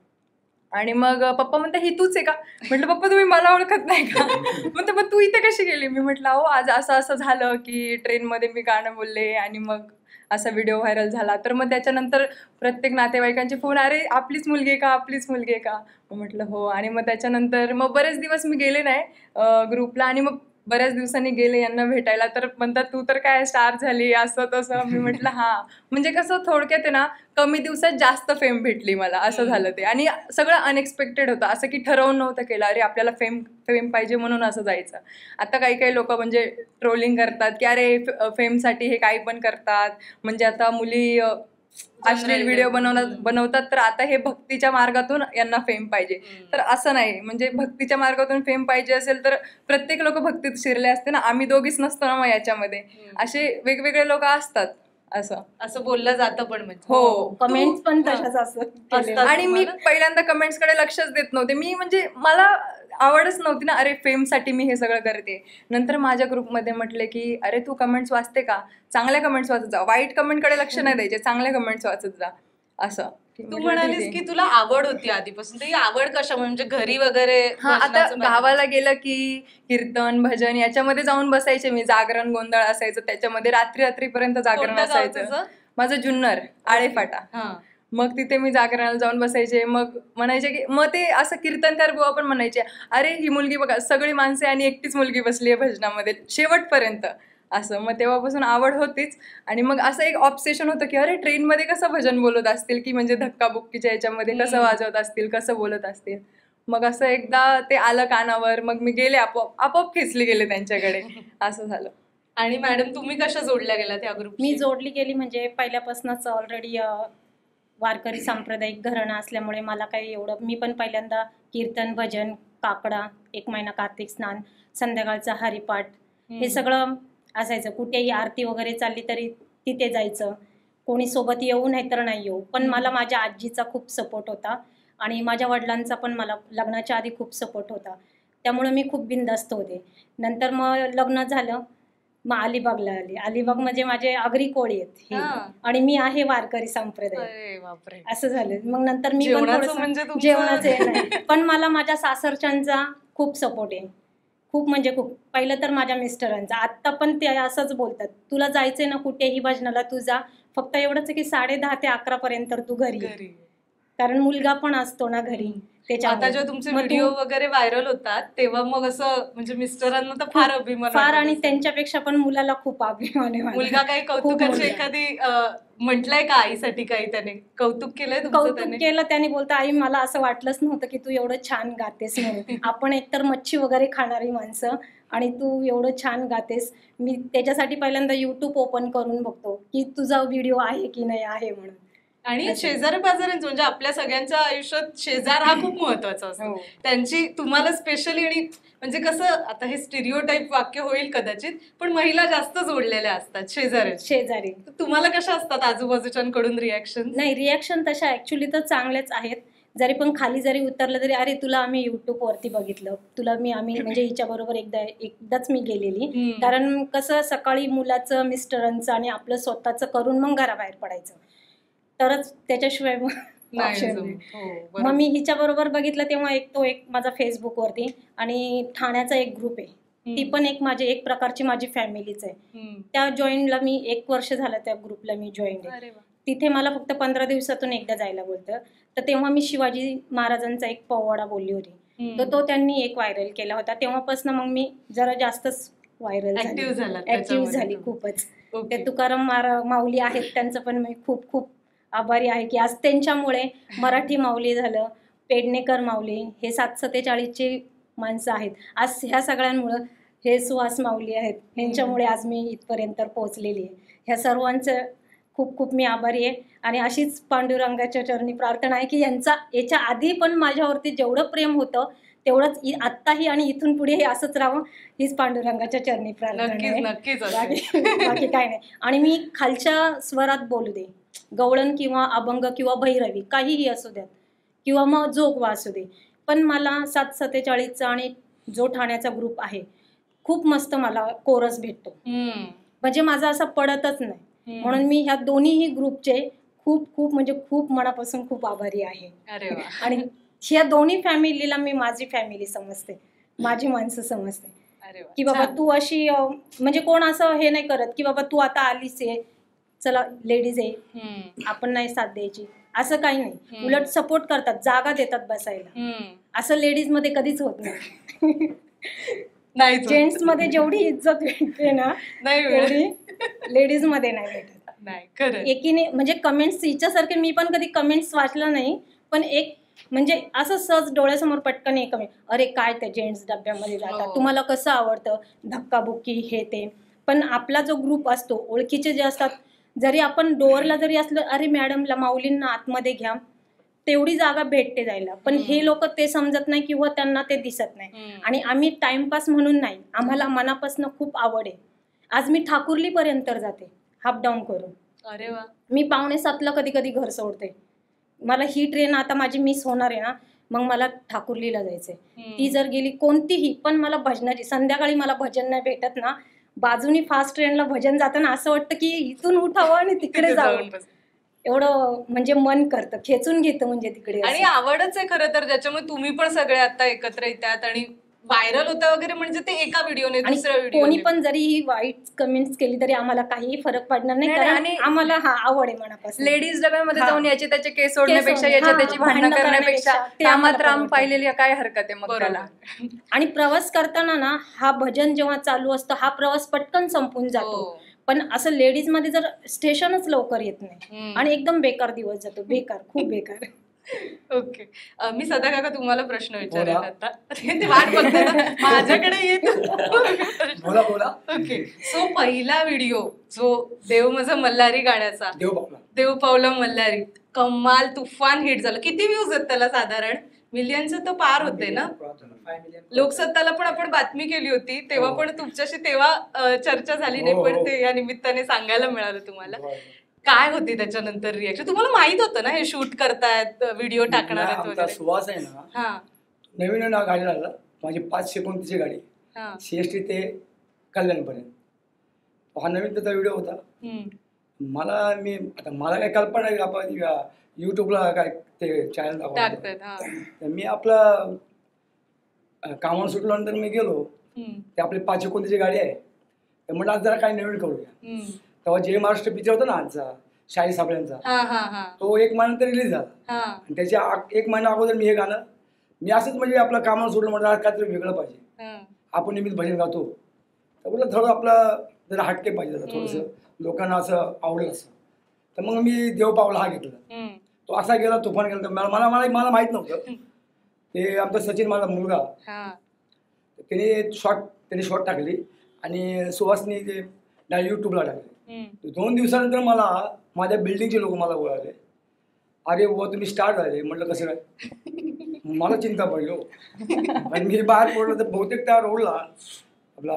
आणि मग पप्पा म्हणते ही तूच आहे का? म्हटलं पप्पा तुम्ही मला ओळखत नाही का? म्हणते मग तू इथे कशी गेली? मी म्हटलं अहो आज असं झालं की ट्रेनमध्ये मी गाणं बोलले आणि मग असा व्हिडिओ व्हायरल झाला. तर मग त्याच्यानंतर प्रत्येक नातेवाईकांचे फोन, अरे आपलीच मुलगी आहे का? मग म्हटलं हो. आणि मग त्याच्यानंतर मग बरेच दिवस मी गेले नाही ग्रुपला. आणि मग बऱ्याच दिवसांनी गेले यांना भेटायला. तर म्हणतात तू तर काय स्टार झाली असं तसं. मी म्हटलं हा, म्हणजे कसं थोडक्यात आहे ना, कमी दिवसात जास्त फेम भेटली मला, असं झालं ते. आणि सगळं अनएक्सपेक्टेड होतं, असं की ठरवून नव्हतं केलं अरे आपल्याला फेम पाहिजे म्हणून असं जायचं. आता काही लोक म्हणजे ट्रोलिंग करतात की अरे फेमसाठी हे काही पण करतात. म्हणजे आता मुली अश्लील व्हिडिओ बनवतात, तर आता हे भक्तीच्या मार्गातून यांना फेम पाहिजे. तर असं नाही, म्हणजे भक्तीच्या मार्गातून फेम पाहिजे असेल तर प्रत्येक लोक भक्तीत शिरले असते ना, आम्ही दोघीच नसतो ना मग याच्यामध्ये. असे वेगवेगळे लोक असतात, असं बोललं जातं. पण म्हणजे हो, कमेंट्स पण तशाच असतात. आणि मी पहिल्यांदा कमेंट्स कडे लक्षच देत नव्हते. मी म्हणजे मला आवडच नव्हती ना, अरे फेमसाठी मी हे सगळं करते. नंतर माझ्या ग्रुपमध्ये म्हटले की अरे तू कमेंट्स वाचते का? चांगल्या कमेंट्स वाचत जा, वाईट कमेंट कडे लक्ष नाही द्यायचे, चांगल्या कमेंट्स वाचत जा असं. तू म्हटलं म्हणालीस ठीक आहे. की तुला आवड होती आधीपासून, तर ही आवड कशा म्हणजे घरी वगैरे हा, आता भजनाचं पाहिजे? गावाला गेलं की कीर्तन भजन याच्यामध्ये जाऊन बसायचे मी. जागरण गोंधळ असायचं त्याच्यामध्ये, रात्रीपर्यंत जागरण कोणतं गाव असायचं. तुझं? माझं जुन्नर आळेफाटा. हा. मग तिथे मी जागरणाला जाऊन बसायचे. मग म्हणायचे की, मग ते असं कीर्तनकार बुवा पण म्हणायचे, अरे ही मुलगी बघा, सगळी माणसे आणि एकटीच मुलगी बसली आहे भजनामध्ये शेवटपर्यंत. असं मग तेव्हापासून आवड होतीच. आणि मग असं एक ऑब्सेशन होतं की अरे ट्रेनमध्ये कसं भजन बोलत असतील, की म्हणजे धक्काबुक्कीच्या याच्यामध्ये कसं वाजवत असतील, कसं बोलत असतील. मग असं एकदा ते आलं कानावर, मग मी गेले, आपोआप खेचले गेले त्यांच्याकडे. असं झालं. आणि मॅडम तुम्ही कशा जोडल्या गेलात या ग्रुप? मी जोडली गेली म्हणजे पहिल्यापासूनच ऑलरेडी वारकरी सांप्रदायिक घराणं असल्यामुळे मला काही एवढं, मी पण पहिल्यांदा कीर्तन भजन काकडा, 1 महिना कार्तिक स्नान, संध्याकाळचा हरिपाठ हे सगळं असायचं. कुठेही आरती वगैरे चालली तरी तिथे जायचं. कोणी सोबत येऊ नाही तर नाही येऊ. पण मला माझ्या आजीचा खूप सपोर्ट होता आणि माझ्या वडिलांचा पण मला लग्नाच्या आधी खूप सपोर्ट होता. त्यामुळे मी खूप बिनधास्त होते. नंतर मग लग्न झालं, मग अलिबागला आली. अलिबाग म्हणजे माझे आगरी कोळी आहेत हे. आणि मी आहे वारकरी संप्रदाय. अरे बापरे. असं झालं. मग नंतर मी पण जेवणाचं थोडंसं म्हणजे तुमचं- जेवणाचं हे नाही. पण मला माझ्या सासरच्यांचा खूप सपोर्ट आहे. खूप म्हणजे खूप. पहिलं तर माझ्या मिस्टरांचा. आत्ता पण ते असंच बोलतात, तुला जायचंय ना कुठेही भजनाला तू जा, फक्त एवढंच आहे की 10:30 ते 11 पर्यंत तू घरी ये. घरी. कारण मुलगा पण असतो ना घरी. आता जेव्हा तुमचे मग व्हिडिओ वगैरे व्हायरल होतात तेव्हा मग असं म्हणजे मिस्टरांना तर फार अभिमान फार, वाटत आणि असेल. त्यांच्यापेक्षा पण मुलाला खूप अभिमान आहे माझा. मुलगा काही खूप कौतुकाची मुलगा. एखादी म्हटलंय का आईसाठी काही त्याने कौतुक केलंय तुमचं कौतुक त्याने? केलं त्याने. बोलता, आई मला असं वाटलंच नव्हतं की तू एवढं छान गातेस म्हणून. आपण एकतर मच्छी वगैरे खाणारी माणसं आणि तू एवढं छान गातेस. मी त्याच्यासाठी पहिल्यांदा युट्यूब ओपन करून बघतो की तुझा व्हिडिओ आहे की नाही आहे म्हणून. आणि शेजारी पाजाऱ्यांचं म्हणजे आपल्या सगळ्यांच्या आयुष्यात शेजार हा खूप महत्वाचा असतो. हो. त्यांची तुम्हाला स्पेशली, आणि म्हणजे कसं आता हे स्टिरिओटाईप वाक्य होईल कदाचित, पण महिला जास्त जोडलेल्या असतात शेजाऱ्यांशी. शेजारी तुम्हाला कशा असतात आजूबाजूच्यांकडून रिॲक्शन? नाही, रिॲक्शन तशा ऍक्च्युली तर चांगल्याच आहेत. जरी पण खाली जरी उतरलं तरी, अरे तुला आम्ही युट्यूब वरती बघितलं, आम्ही म्हणजे हिच्या बरोबर एकदाच मी गेलेली. कारण कसं सकाळी मुलाचं मिस्टरांचं आणि आपलं स्वतःचं करून मग घराबाहेर पडायचं, तरच त्याच्याशिवाय ऑप्शन नाही. हो, मग मी हिच्या बरोबर बघितलं तेव्हा एक माझा फेसबुक वरती, आणि ठाण्याचा एक ग्रुप आहे, ती पण एक प्रकारची माझी फॅमिलीच आहे. त्या जॉईनला मी 1 वर्ष झालं त्या ग्रुपला मी जॉईन आहे. तिथे मला फक्त 15 दिवसातून एकदा जायला बोलतं. तर तेव्हा मी शिवाजी महाराजांचा एक पोवाडा बोलली होती, तर तो त्यांनी एक व्हायरल केला होता. तेव्हापासून मग मी जरा जास्तच व्हायरल ऍक्टिव्ह झाली खूपच. ते तुकाराम माऊली आहेत, त्यांचं पण मी खूप खूप आभारी आहे की आज त्यांच्यामुळे मराठी माऊली झालं, पेडणेकर माऊली, हे 747ची माणसं आहेत. आज ह्या सगळ्यांमुळं, हे सुहास माऊली आहेत, ह्यांच्यामुळे आज मी इथपर्यंत पोहोचलेली आहे. ह्या सर्वांचं खूप खूप मी आभारी आहे. आणि अशीच पांडुरंगाच्या चरणी प्रार्थना आहे की याच्या आधी पण माझ्यावरती जेवढं प्रेम होतं तेवढंच आत्ताही आणि इथून पुढे हे असंच राहावं, हीच पांडुरंगाच्या चरणी प्रार्थना आहे. बाकी काय नाही. आणि मी खालच्या स्वरात बोलू दे, गवळण किंवा अभंग किंवा भैरवी काहीही असू द्यात, किंवा मग जोगवा असू दे, पण मला 747चा आणि जो ठाण्याचा ग्रुप आहे खूप मस्त मला कोरस भेटतो. म्हणजे माझा असं पडतच नाही. म्हणून मी ह्या दोन्हीही ग्रुपचे खूप खूप म्हणजे खूप मनापासून खूप आभारी आहे. आणि ह्या दोन्ही फॅमिलीला मी माझी फॅमिली समजते, माझी माणसं समजते. की बाबा तू अशी म्हणजे कोण असं हे नाही करत की बाबा तू आता आलीस आहे, चला लेडीज आहे आपण नाही साथ द्यायची, असं काही नाही. उलट सपोर्ट करतात, जागा देतात बसायला. असं लेडीज मध्ये कधीच होत नाही. जेंट्स मध्ये जेवढी इज्जत भेटते ना तेवढी लेडीज मध्ये नाही भेटत. एकीने म्हणजे कमेंट्स हिच्यासारखे मी पण कधी कमेंट्स वाचलं नाही, पण एक म्हणजे असं सहज डोळ्यासमोर पटकन एक कमेंट, अरे काय ते जेंट्स डब्यामध्ये जातात, तुम्हाला कसं आवडतं, धक्काबुक्की हे ते. पण आपला जो ग्रुप असतो, ओळखीचे जे असतात, जरी आपण डोअरला जरी असलं, अरे मॅडमला माऊलींना आतमध्ये घ्या, तेवढी जागा भेटते जायला. पण हे लोक ते समजत नाही किंवा त्यांना ते दिसत नाही. आणि आम्ही टाइमपास म्हणून नाही, आम्हाला मनापासून खूप आवड आहे. आज मी ठाकुर्ली पर्यंत जाते हाफ डाऊन करून. अरे वा. मी 6:45ला कधी कधी घर सोडते. मला ही ट्रेन आता माझी मिस होणार आहे ना, मग मला ठाकुर्लीला जायचंय. ती जर गेली कोणतीही, पण मला भजनाची, संध्याकाळी मला भजन नाही भेटत ना, बाजूनी फास्ट ट्रेनला भजन जाताना असं वाटतं की इथून उठावं आणि तिकडे जावं. एवढं म्हणजे मन करतं, खेचून घेतं म्हणजे तिकडे आणि असं. आवडच आहे खरं तर, ज्याच्यामुळे तुम्ही पण सगळे आता एकत्र येतात आणि व्हायरल होतं वगैरे, म्हणजे ते एका व्हिडिओने आणि दुसऱ्या कोणी व्हिडिओने. पण जरी ही वाईट कमेंट्स केली तरी आम्हाला काही फरक पडणार नाही, नाही, कारण आणि आम्हाला आवड आहे मनापासून. लेडीज डब्यामध्ये हा. जाऊन याचे त्याचे केस सोडण्यापेक्षा याच्या हा, त्याची भांडणं भांडणं करण्यापेक्षा करण्यापेक्षा ते कामात आम्हाला राम परवडतं. पाहिलेली काय हरकत आहे मग त्याला. बरोबर. आणि प्रवास करताना ना हा भजन जेव्हा चालू असतं हा प्रवास पटकन संपून जातो. हो. पण असं लेडीज मध्ये जर स्टेशनच लवकर येत नाही हम्म. आणि एकदम बेकार दिवस जातो, बेकार, खूप बेकार. ओके. मी सदा काका तुम्हाला प्रश्न विचारेल बोला. आता. ते वाट बघते ना, माझ्याकडे येत. बोला बोला. ओके. सो पहिला व्हिडिओ जो देव माझा मल्हारी गाण्याचा, देव बापला. देव पावला मल्हारी, कमाल तुफान हिट झालं. किती व्ह्यूज आहेत त्याला साधारण? मिलियनचं तर पार होते ना. 5 million. लोकसत्ताला पण आपण बातमी केली होती तेव्हा, पण तुमच्याशी तेव्हा चर्चा झाली नाही, हो, पण हो. ते या निमित्ताने सांगायला मिळालं तुम्हाला. बरं. काय होती त्याच्यानंतर रिॲक्शन? तुम्हाला माहित होतं ना हे शूट करतायत, व्हिडिओ टाकणार आहेत आमचा वगैरे? सुवास आहे ना, हा नवीन गाडी लागला माझी 529 गाडी हा. CST ते कल्याणपर्यंत. हा नवीन त्याचा व्हिडिओ होता. हम्म. मला काही कल्पना आहे आपण युट्यूबला काय ते चॅनल दाखवतो. टाकतात. हा. तर मी आपलं कामावर सुटल्यानंतर मी गेलो, हम्म. ते आपली 529 गाडी आहे, तर म्हटलं आज जरा काही नवीन करूया. हम्म. तेव्हा जय महाराष्ट्र पिक्चर होता ना आजचा शाही साबळ्यांचा, हा हा हा तो 1 महिन्यानंतर रिलीज झाला. हा. आणि त्याच्या 1 महिना अगोदर मी हे गाणं मी असंच म्हणजे आपलं कामावर सोडलं, म्हटलं आज काहीतरी वेगळं पाहिजे, हा. आपण नेहमीच भजन गातो, तर म्हटलं थोडं आपलं जरा हटके पाहिजे, जरा थोडंसं लोकांना असं आवडेल असं. तर मग मी देव पावला हा घेतला. हम्म. तो असा गेला, तुफान गेला. तर मला माहित नव्हतं. ते आमचा सचिन माझा मुलगा, हा. त्याने शॉर्ट टाकली आणि सुहासनी ते युट्यूबला टाकले. हम्म. 2 दिवसानंतर मला माझ्या बिल्डिंगचे लोक मला बोलावले, अरे बुवा तुम्ही स्टार्ट झाले. म्हटलं कसं काय? मला चिंता पडली हो. आणि मी बाहेर पडलो तर बहुतेक त्या रोडला आपला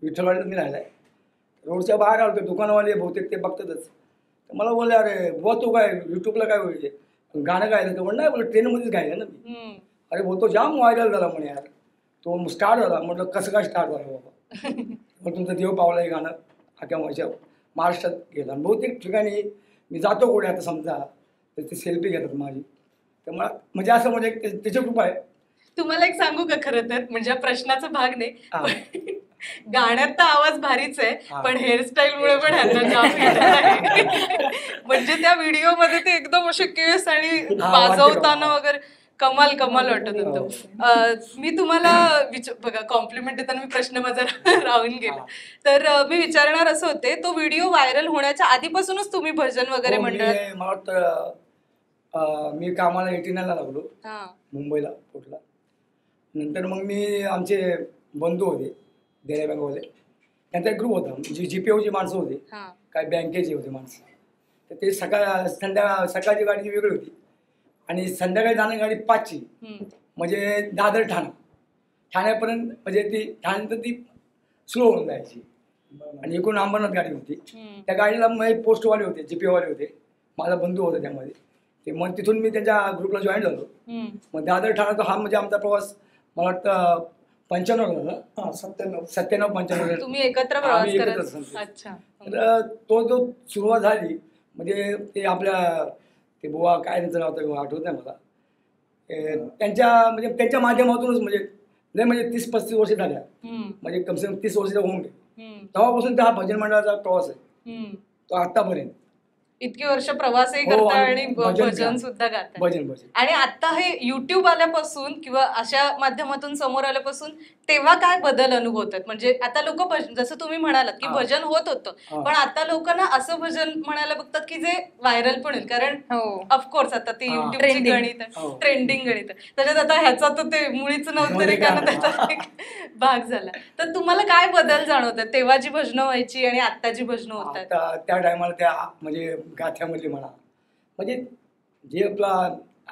विठ्ठलवाडीला मी राहिलाय, रोडच्या बाहेर आलो तर दुकानवाले बहुतेक ते बघतातच. तर मला बोलले, अरे बुवा तू काय युट्यूबला काय होईल गाणं गायलं? तर म्हणलं नाही, बोल ट्रेनमध्येच गायलं ना मी. हम्म. अरे बोलतो जाम व्हायरल झाला म्हणे यार, तो स्टार्ट झाला. म्हटलं कसं काय स्टार्ट झालं बाबा? मग तुमचं देव पावला हे गाणं अख्या माझ्या महाराष्ट्रात गेलं. आणि बहुतेक ठिकाणी मी जातो कोणी आता समजा तर ते सेल्फी घेतात माझी. तर मला म्हणजे असं म्हणजे त्याची कृपा आहे. तुम्हाला एक सांगू का, खरं तर म्हणजे हा प्रश्नाचा भाग नाही, हा. पण गाण्यात तर आवाज भारीच आहे, हा. पण हेअरस्टाईल मुळे पण ह्यांना जाम hit आहे. म्हणजे त्या व्हिडिओ मध्ये ते एकदम असे केस आणि हा, वाजवताना वाटते वगैरे कमाल कमाल वाटत होतं. मी तुम्हाला बघा, कॉम्प्लिमेंट देताना मी प्रश्न माझा राहून गेला. तर मी विचारणार असं होते, तो व्हिडिओ व्हायरल होण्याच्या आधीपासूनच तुम्ही भजन वगैरे हो, मंडळात? मला वाटतं मी कामाला 89ला लागलो हा. मुंबईला पोटला. नंतर मग मी आमचे बंधू होते देण्या बँकवाले, त्यांचा एक ग्रुप होता, जी GPOची माणसं होती, हा. काय बँकेची होती माणसं. तर ते सकाळची गाडी वेगळी होती आणि संध्याकाळी जाणारी गाडी 5ची, हम्म. म्हणजे दादर ठाण्यापर्यंत, म्हणजे ती ठाण्यानंतर ती स्लो होऊन जायची. आणि एकूण अंबरनाथ गाडी होती. हम्म. त्या गाडीला मग पोस्टवाले होते, GPOवाले होते, माझा बंधू होता त्यामध्ये. ते मग तिथून मी त्यांच्या ग्रुपला जॉईन झालो. हम्म. मग दादर ठाण्याचा हा म्हणजे आमचा प्रवास मला वाटतं 95 झाला, 97-95. तुम्ही एकत्र आम्ही प्रवास एकत्रच करत? समजू. अच्छा. तर तो जो सुरुवात झाली म्हणजे ते आपल्या ते बुवा काय त्यांचं नाव होतं आठवत नाही मला, त्यांच्या माध्यमातूनच म्हणजे नाही म्हणजे 30-35 वर्ष झाल्या, हम्म. म्हणजे कमसे कम 30 वर्ष होऊन गेले. हम्म. तेव्हापासून हा भजन मंडळाचा प्रवास आहे हम्म. तो आतापर्यंत. इतकी वर्ष प्रवासही हो, करताय आणि आणि भजन भजन गा. सुद्धा गाताय. भजन आणि आता हे युट्यूब आल्यापासून किंवा अशा माध्यमातून समोर आल्यापासून तेव्हा काय बदल अनुभवतात? म्हणजे आता लोक जसं तुम्ही म्हणालात की हा. भजन होत होतं, हा. पण आता लोकांना असं भजन म्हणायला बघतात की जे व्हायरल पण होईल, कारण हो. ऑफकोर्स आता ती हा. युट्यूबची Trending. गणित हो. ट्रेंडिंग गणित आहे. त्याच्यात आता ह्याचा तर ते मुळीच नव्हतं मध्ये तरी कारण काय? त्याचा एक भाग झाला. तर तुम्हाला काय बदल जाणवतात तेव्हा जी भजनं व्हायची आणि आता जी भजनं होतात? आता त्या टायमाला त्या म्हणजे गाथ्यामधली म्हणा, म्हणजे जे आपला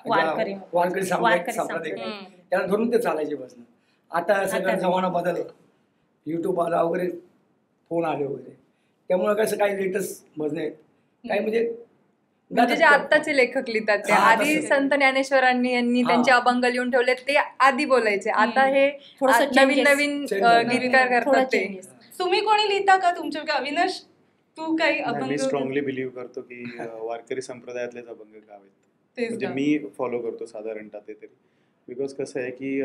वारकरी संप्रदाय हम्म. त्याला धरून ते चालायचे भजन. आता सगळा जमाना बदलला, युट्यूब आला वगैरे, फोन आले वगैरे, त्यामुळे कसं काही लेटेस्ट भजन आहेत काही म्हणजे जे आत्ताचे लेखक लिहितात ते, हा, आधी तसं. संत ज्ञानेश्वरांनी यांनी हा. त्यांचे अभंग लिहून ठेवले ते आधी बोलायचे. आता हे थोडंसं नवीन changes. नवीन Changes. गीतकार थोडं करतात ते. changes. तुम्ही कोणी लिहिता का तुमच्या? अविनाश, तू काही नाही, अभंग मी स्ट्रॉंगली बिलीव्ह करतो की वारकरी संप्रदायातलेच अभंग गावेत. तेच म्हणजे ना. मी फॉलो करतो साधारणतः ते तरी. बिकॉज कसं आहे की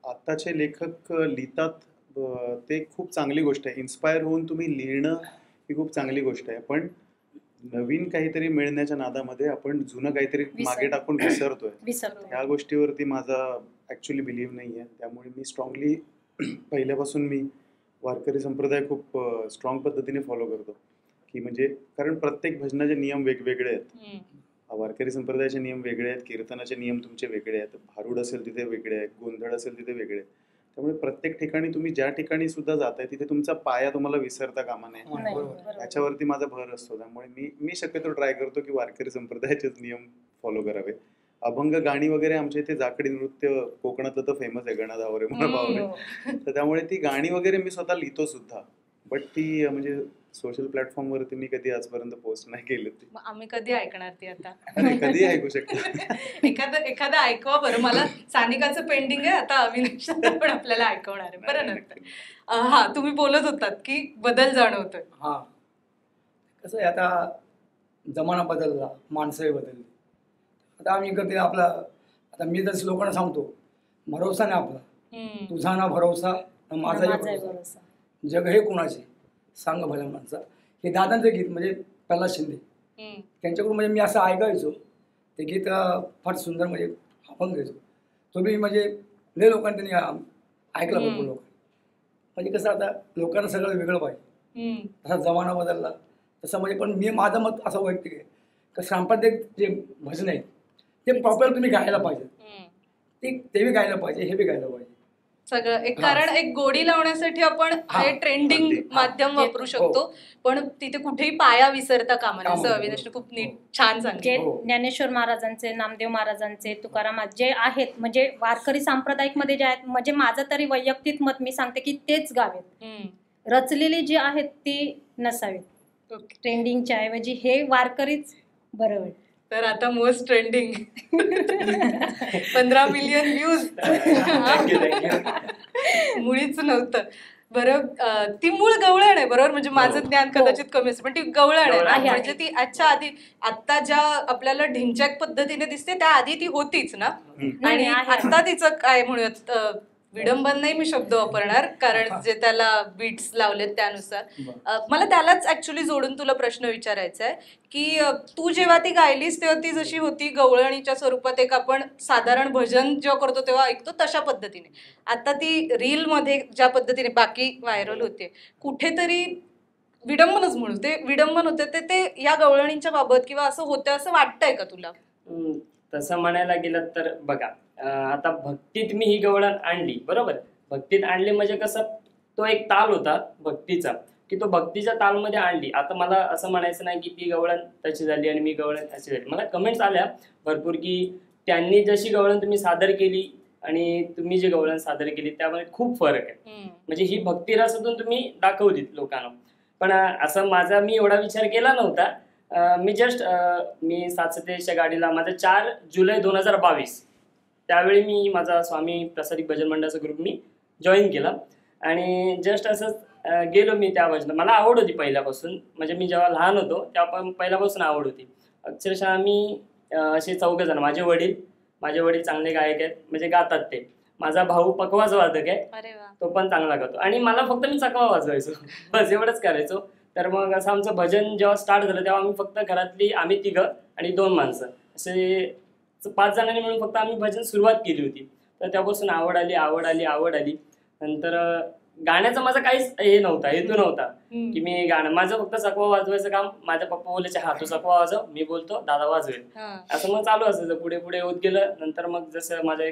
आत्ताचे लेखक लिहितात, ते खूप चांगली गोष्ट आहे. इन्स्पायर होऊन तुम्ही लिहिणं ही खूप चांगली गोष्ट आहे. पण नवीन काहीतरी मिळण्याच्या नादामध्ये आपण जुनं काहीतरी मागे टाकून विसरतोय. ह्या गोष्टीवरती माझा ऍक्च्युली बिलीव्ह नाही आहे. त्यामुळे मी स्ट्रॉंगली पहिल्यापासून मी वारकरी संप्रदाय खूप स्ट्रॉंग पद्धतीने फॉलो करतो. की म्हणजे कारण प्रत्येक भजनाचे नियम वेगवेगळे आहेत. वारकरी संप्रदायाचे नियम वेगळे आहेत, कीर्तनाचे नियम तुमचे वेगळे आहेत, भारूड असेल तिथे वेगळे आहेत, गोंधळ असेल तिथे वेगळे आहेत. त्यामुळे प्रत्येक ठिकाणी तुम्ही ज्या ठिकाणी सुद्धा जाताय तिथे तुमचा पाया तुम्हाला विसरता कामा नये, याच्यावरती माझा भर असतो. त्यामुळे मी शक्यतो ट्राय करतो की वारकरी संप्रदायाचेच नियम फॉलो करावे. अभंग गाणी वगैरे आमच्या इथे जाकडी नृत्य कोकणातलं तर फेमस आहे, गणात आवरे मला बावरे. तर त्यामुळे ती गाणी वगैरे मी स्वतः लिहितो सुद्धा. बट ती म्हणजे सोशल प्लॅटफॉर्म वरती मी कधी आजपर्यंत पोस्ट नाही केली ती. आम्ही कधी ऐकणार ती आता? कधी ऐकू शकतो? एखादं ऐकवा बरं. मला सानिकाचं पेंडिंग आहे, आता अविनाश पण आपल्याला ऐकवणार आहे बरं नंतर. हा, तुम्ही बोलत होतात की बदल जाणवतोय. हा, कसं आहे आता जमाना बदलला, माणसंही बदलली. आता आम्ही कधी आपला, आता मी जर लोकांना सांगतो भरोसा नाही आपला, तुझा ना भरोसा ना माझाही भरोसा, जग हे कुणाचे सांग भल्या माणसा. हे दादांचं गीत म्हणजे प्रल्हाद शिंदे त्यांच्याकडून म्हणजे मी असं ऐकायचो. ते गीत फार सुंदर, म्हणजे आपण घ्यायचो. तो मी म्हणजे लय लोकांनी त्यांनी ऐकलं, भरपूर लोक. म्हणजे कसं आता लोकांना सगळं वेगळं पाहिजे, तसा जमाना बदलला तसं. म्हणजे पण मी माझं मत असं वैयक्तिक आहे की सांप्रदायिक जे भजन आहे ते प्रॉपर तुम्ही गायला पाहिजे. ते बी गायला पाहिजे, हे बी गायला पाहिजे सगळं. एक कारण एक गोडी लावण्यासाठी आपण हे ट्रेंडिंग माध्यम वापरू शकतो, पण तिथे कुठेही पाया विसरता कामा नये, असं अविनाशने खूप नीट छान सांगितलं. ज्ञानेश्वर महाराजांचे, नामदेव महाराजांचे, तुकाराम जे आहेत, म्हणजे वारकरी सांप्रदायिक मध्ये जे आहेत, म्हणजे माझं तरी वैयक्तिक मत मी सांगते की तेच गावेत. रचलेली जी आहेत ती नसावीत. ट्रेंडिंगच्या ऐवजी हे वारकरीच बरोबर. तर आता मोस्ट ट्रेंडिंग 15 मिलियन व्ह्यूज मुळीच नव्हतं. बरं, ती मूळ गवळण आहे बरोबर. म्हणजे माझं ज्ञान कदाचित कमी असतं, पण ती गवळण आहे. म्हणजे ती अच्छा आधी आता ज्या आपल्याला ढिंच्याक पद्धतीने दिसते त्या आधी ती होतीच ना. आणि आता तिचं काय म्हणूयात, विडंबन नाही मी शब्द वापरणार, कारण जे त्याला बीट्स लावलेत त्यानुसार. मला त्यालाच ऍक्च्युली जोडून तुला प्रश्न विचारायचा आहे की तू जेव्हा ती गायलीस तेव्हा ती जशी होती गवळणीच्या स्वरूपात, एक आपण साधारण भजन जेव्हा करतो तेव्हा ऐकतो तशा पद्धतीने. आता ती रील मध्ये ज्या पद्धतीने बाकी व्हायरल होते, कुठेतरी विडंबनच म्हणू, ते विडंबन होते ते या गवळणींच्या बाबत किंवा असं होतं असं वाटतंय का तुला? तसं म्हणायला गेलं तर बघा, आता भक्तीत मी ही गवळण आणली बरोबर. भक्तीत आणली म्हणजे कसं, तो एक ताल होता भक्तीचा, की तो भक्तीच्या तालमध्ये आणली. आता मला असं म्हणायचं नाही की ती गवळण तशी झाली आणि मी गवळण तशी झाली. मला कमेंट्स आल्या भरपूर की त्यांनी जशी गवळण तुम्ही सादर केली आणि तुम्ही जी गवळण सादर केली त्यामध्ये खूप फरक आहे. म्हणजे ही भक्ती रसातून तुम्ही दाखवलीत लोकांना. पण असं माझा मी एवढा विचार केला नव्हता. मी जस्ट मी 727च्या गाडीला माझं 4 जुलै 2022 त्यावेळी मी माझा स्वामी प्रसादिक भजन मंडळाचा ग्रुप मी जॉईन केला. आणि जस्ट असंच गेलो मी त्या भजन. मला आवड होती पहिल्यापासून, म्हणजे मी जेव्हा लहान होतो तेव्हा पहिल्यापासून आवड होती. अक्षरशः आम्ही असे 4 जण, माझे वडील चांगले गायक आहेत, म्हणजे गातात ते. माझा भाऊ पकवाज वादक आहे, तो पण चांगला गातो. आणि मला फक्त मी चकवा वाजवायचो, बस एवढंच करायचो. तर मग असं आमचं भजन जेव्हा स्टार्ट झालं तेव्हा आम्ही फक्त घरातली आम्ही 3 आणि 2 माणसं असे 5 जणांनी मिळून फक्त आम्ही भजन सुरुवात केली होती. तर त्यापासून आवड आली. नंतर गाण्याचा माझा काहीच हे नव्हता, हेतू नव्हता की मी गाणं, माझं फक्त चकवा वाजवायचं काम. माझ्या पप्पा बोलायचे हा तू चकवा वाजव, मी बोलतो दादा वाजवेल, असं मग चालू असायचं. पुढे होत गेलं. नंतर मग जसं माझे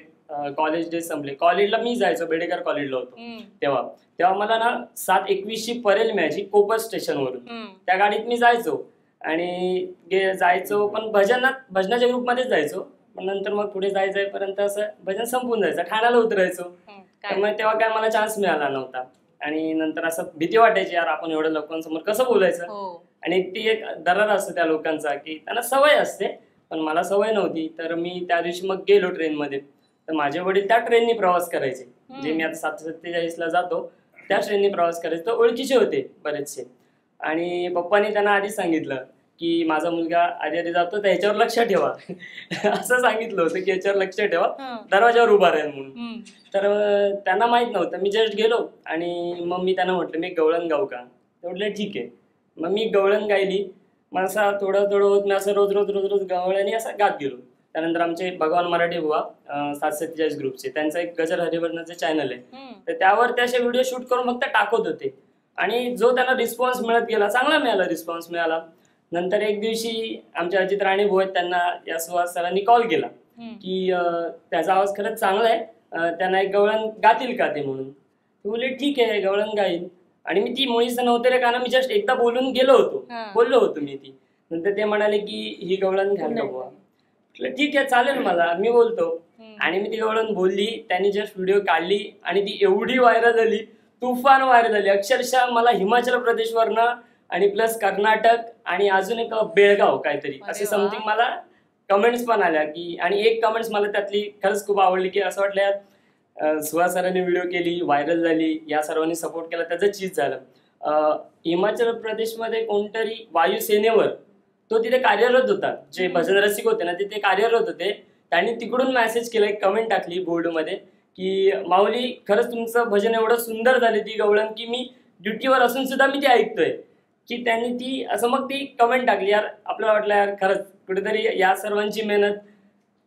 कॉलेज डेज संपले, कॉलेजला मी जायचो, बेडेकर कॉलेजला होतो तेव्हा मला ना 7:21ची परेल मिळायची कोपर स्टेशनवरून. त्या गाडीत मी जायचो आणि जायचो, पण भजनाच्या ग्रुपमध्येच जायचो. पण नंतर मग पुढे जायपर्यंत असं भजन संपून जायचं, ठाण्याला उतरायचो. त्यामुळे तेव्हा काय मला चान्स मिळाला नव्हता. आणि नंतर असं भीती वाटायची, यार आपण एवढ्या लोकांसमोर कसं बोलायचं. आणि ती एक दरार असतो त्या लोकांचा की त्यांना सवय असते, पण मला सवय नव्हती. तर मी त्या दिवशी मग गेलो ट्रेनमध्ये. तर माझे वडील त्या ट्रेननी प्रवास करायचे, जे मी आता 747ला जातो त्या ट्रेननी प्रवास करायचे. तर ओळखीचे होते बरेचसे. आणि पप्पांनी त्यांना आधीच सांगितलं की माझा मुलगा आधी जातो तर ह्याच्यावर लक्ष ठेवा असं सांगितलं होतं की याच्यावर लक्ष ठेवा, दरवाजावर उभा राहील म्हणून. तर त्यांना माहित नव्हतं. मी जस्ट गेलो आणि मग मी त्यांना म्हटलं मी गवळण गाऊ का? ते म्हटलं ठीक आहे. मग मी गवळण गायली. मग असं थोडं थोडं होत मी असं रोज रोज रोज रोज गवळणी असं गात गेलो. त्यानंतर आमचे भगवान मराठी बुवा 747 ग्रुपचे, त्यांचं एक गजर हरिवर्णचं चॅनल आहे, तर त्यावर ते असे व्हिडिओ शूट करून फक्त टाकत होते आणि जो त्यांना रिस्पॉन्स मिळत गेला, चांगला मिळाला रिस्पॉन्स मिळाला. नंतर एक दिवशी आमच्या अजित राणे भाऊ आहेत, त्यांना या सुहास सरांनी कॉल केला की त्याचा आवाज खरंच चांगला आहे, त्यांना एक गवळण गातील का ते म्हणून. ते बोलले ठीक आहे गवळण गाईल. आणि मी ती मुळीच नव्हते रे कारण मी जस्ट एकदा बोलून बोललो होतो मी ती. नंतर ते म्हणाले की ही गवळण घाल का बुवा. ठीक आहे चालेल मला, मी बोलतो. आणि मी ती गवळण बोलली. त्यांनी जस्ट व्हिडिओ काढली आणि ती एवढी व्हायरल झाली, तुफान व्हायरल झाली. अक्षरशः मला हिमाचल प्रदेशवरनं आणि प्लस कर्नाटक आणि अजून एक बेळगाव काहीतरी असे समथिंग मला कमेंट्स पण आल्या की. आणि एक कमेंट्स मला त्यातली खरंच खूप आवडली की असं वाटलं यार सुहास सरांनी व्हिडिओ केली, व्हायरल झाली, या सर्वांनी सपोर्ट केला, त्याचं चीज झालं. हिमाचल प्रदेशमध्ये कोणतरी वायुसेनेवर तो तिथे कार्यरत होता, जे भजन रसिक होते ना तिथे कार्यरत होते. त्यांनी तिकडून मेसेज केला, एक कमेंट टाकली बोर्डमध्ये की माऊली खरंच तुमचं भजन एवढं सुंदर झाले ती गवळण की मी ड्युटीवर असून सुद्धा मी ती ऐकतोय. की त्यांनी ती असं मग ती कमेंट टाकली. यार आपल्याला वाटलं यार खरंच कुठेतरी या सर्वांची मेहनत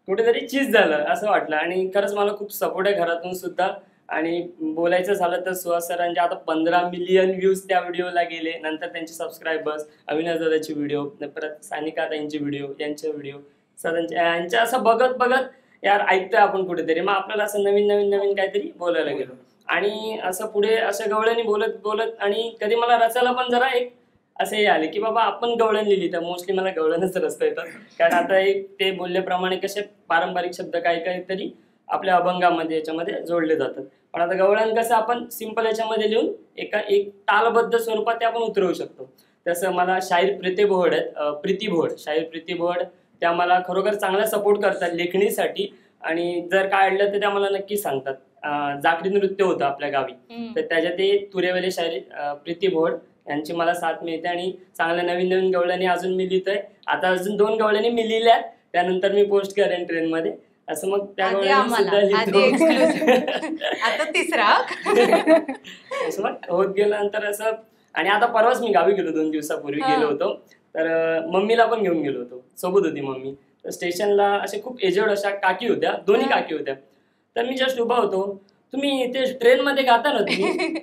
कुठेतरी चीज झालं असं वाटलं. आणि खरंच मला खूप सपोर्ट आहे घरातून सुद्धा. आणि बोलायचं झालं तर सुहास सरांचे आता 15 मिलियन व्ह्यूज त्या व्हिडिओला गेले. नंतर त्यांचे सबस्क्रायबर्स, अविनाश दादाचे व्हिडिओ, परत सानिका ताईंचे व्हिडिओ, यांचे व्हिडिओ, सरांचे, यांच्या असं बघत बघत यार ऐकतोय आपण कुठेतरी. मग आपल्याला असं नवीन नवीन नवीन काहीतरी बोलायला गेलो. आणि असं पुढे असं गवळणी बोलत बोलत आणि कधी मला रचायला पण जरा एक असे आले की बाबा आपण गवळण लिहिली तर मोस्टली मला गवळणच रचता येतात. कारण आता एक ते बोलल्याप्रमाणे कसे पारंपरिक शब्द काही काहीतरी आपल्या अभंगामध्ये याच्यामध्ये जोडले जातात. पण आता गवळण कसं आपण सिंपल याच्यामध्ये लिहून एक तालबद्ध स्वरूपात ते आपण उतरवू शकतो. तसं मला शाहीर प्रीती भोड आहेत, शाहीर प्रीती भोड, त्या मला खरोखर चांगला सपोर्ट करतात लेखणीसाठी. आणि जर काय अडलं तर त्या मला नक्की सांगतात. जागरी नृत्य होतं आपल्या गावी, तर त्याच्यात ते तुरेवाले शाहीर प्रीती भोड यांची मला साथ मिळते. आणि चांगल्या नवीन नवीन गवळणी अजून मी लिहितोय. आता अजून 2 गवळणी मी लिहिल्या, त्यानंतर मी पोस्ट करेन ट्रेनमध्ये. असं मग त्या आता तिसरा असं मग होत गेल्यानंतर असं. आणि आता परवाच मी गावी गेलो, 2 दिवसापूर्वी गेलो होतो. तर मम्मीला पण घेऊन गेलो होतो, सोबत होती मम्मी. तर स्टेशनला असे खूप एजेड अशा काकी होत्या, 2 काकी होत्या. तर मी जस्ट उभा होतो. तुम्ही ते ट्रेनमध्ये गाता ना तुम्ही?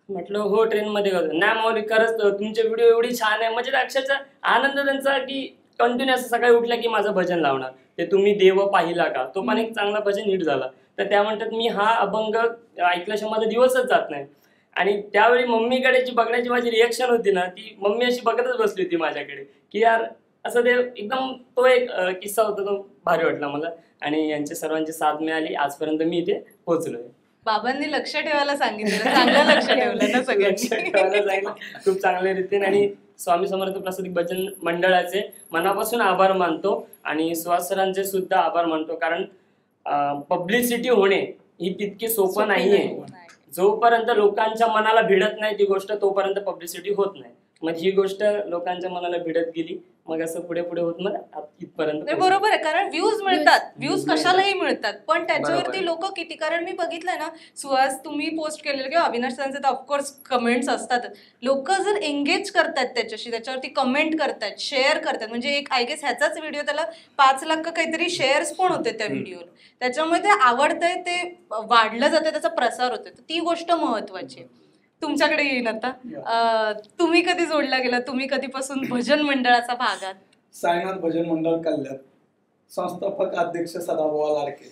म्हटलं हो ट्रेनमध्ये गातो. नाही माऊली खरंच तुमचे व्हिडिओ एवढी छान आहे. म्हणजे अक्षरशः आनंद त्यांचा की कंटिन्युअस सकाळी उठल्या की माझं भजन लावणार ते तुम्ही देव पाहिला का, तो पण एक चांगला भजन हिट झाला. तर त्या म्हणतात मी हा अभंग ऐकल्याशिवाय माझा दिवसच जात नाही. आणि त्यावेळी मम्मीकडे जी बघण्याची माझी रिएक्शन होती ना, ती मम्मी अशी बघतच बसली होती माझ्याकडे की यार असं ते एकदम तो एक किस्सा होता, तो भारी वाटला मला. आणि यांच्या सर्वांची साथ मिळाली, आजपर्यंत मी इथे पोहोचलोय. बाबांनी लक्ष ठेवायला सांगितलं, चांगलं लक्ष ठेवलं ना सगळ्यांनी. खूप चांगल्या रीतीने. आणि स्वामी समर्थ प्रासादिक भजन मंडळाचे मनापासून आभार मानतो आणि सुहास सरांचे सुद्धा आभार मानतो. कारण पब्लिसिटी होणे ही तितकी सोपं नाहीये. जोपर्यंत लोकांच्या मनाला भिडत नाही ती गोष्ट, तोपर्यंत पब्लिसिटी होत नाही. मग ही गोष्ट लोकांच्या मनाला भिडत गेली, मग असं पुढे पुढे होत मग इथपर्यंत. बरोबर आहे, कारण व्ह्यूज मिळतात, व्ह्यूज कशालाही मिळतात, पण त्याच्यावरती लोक किती, कारण मी बघितलंय ना सुहास तुम्ही पोस्ट केलेलं किंवा अविनाश सरांचे तर ऑफकोर्स कमेंट्स असतात. लोक जर एंगेज करतात त्याच्याशी, त्याच्यावरती कमेंट करतात, शेअर करतात, म्हणजे एक आय गेस ह्याचाच व्हिडिओ त्याला 5 लाख काहीतरी शेअर्स पण होते त्या व्हिडिओला. त्याच्यामुळे ते आवडतंय, ते वाढलं जातं, त्याचा प्रसार होतोय, तर ती गोष्ट महत्वाची. तुमच्याकडे येईन आता. तुम्ही कधी जोडला गेला, तुम्ही कधीपासून भजन मंडळाचा भाग आहात? साईनाथ भजन मंडळ कल्याण, संस्थापक अध्यक्ष सदाभाऊ लाडके.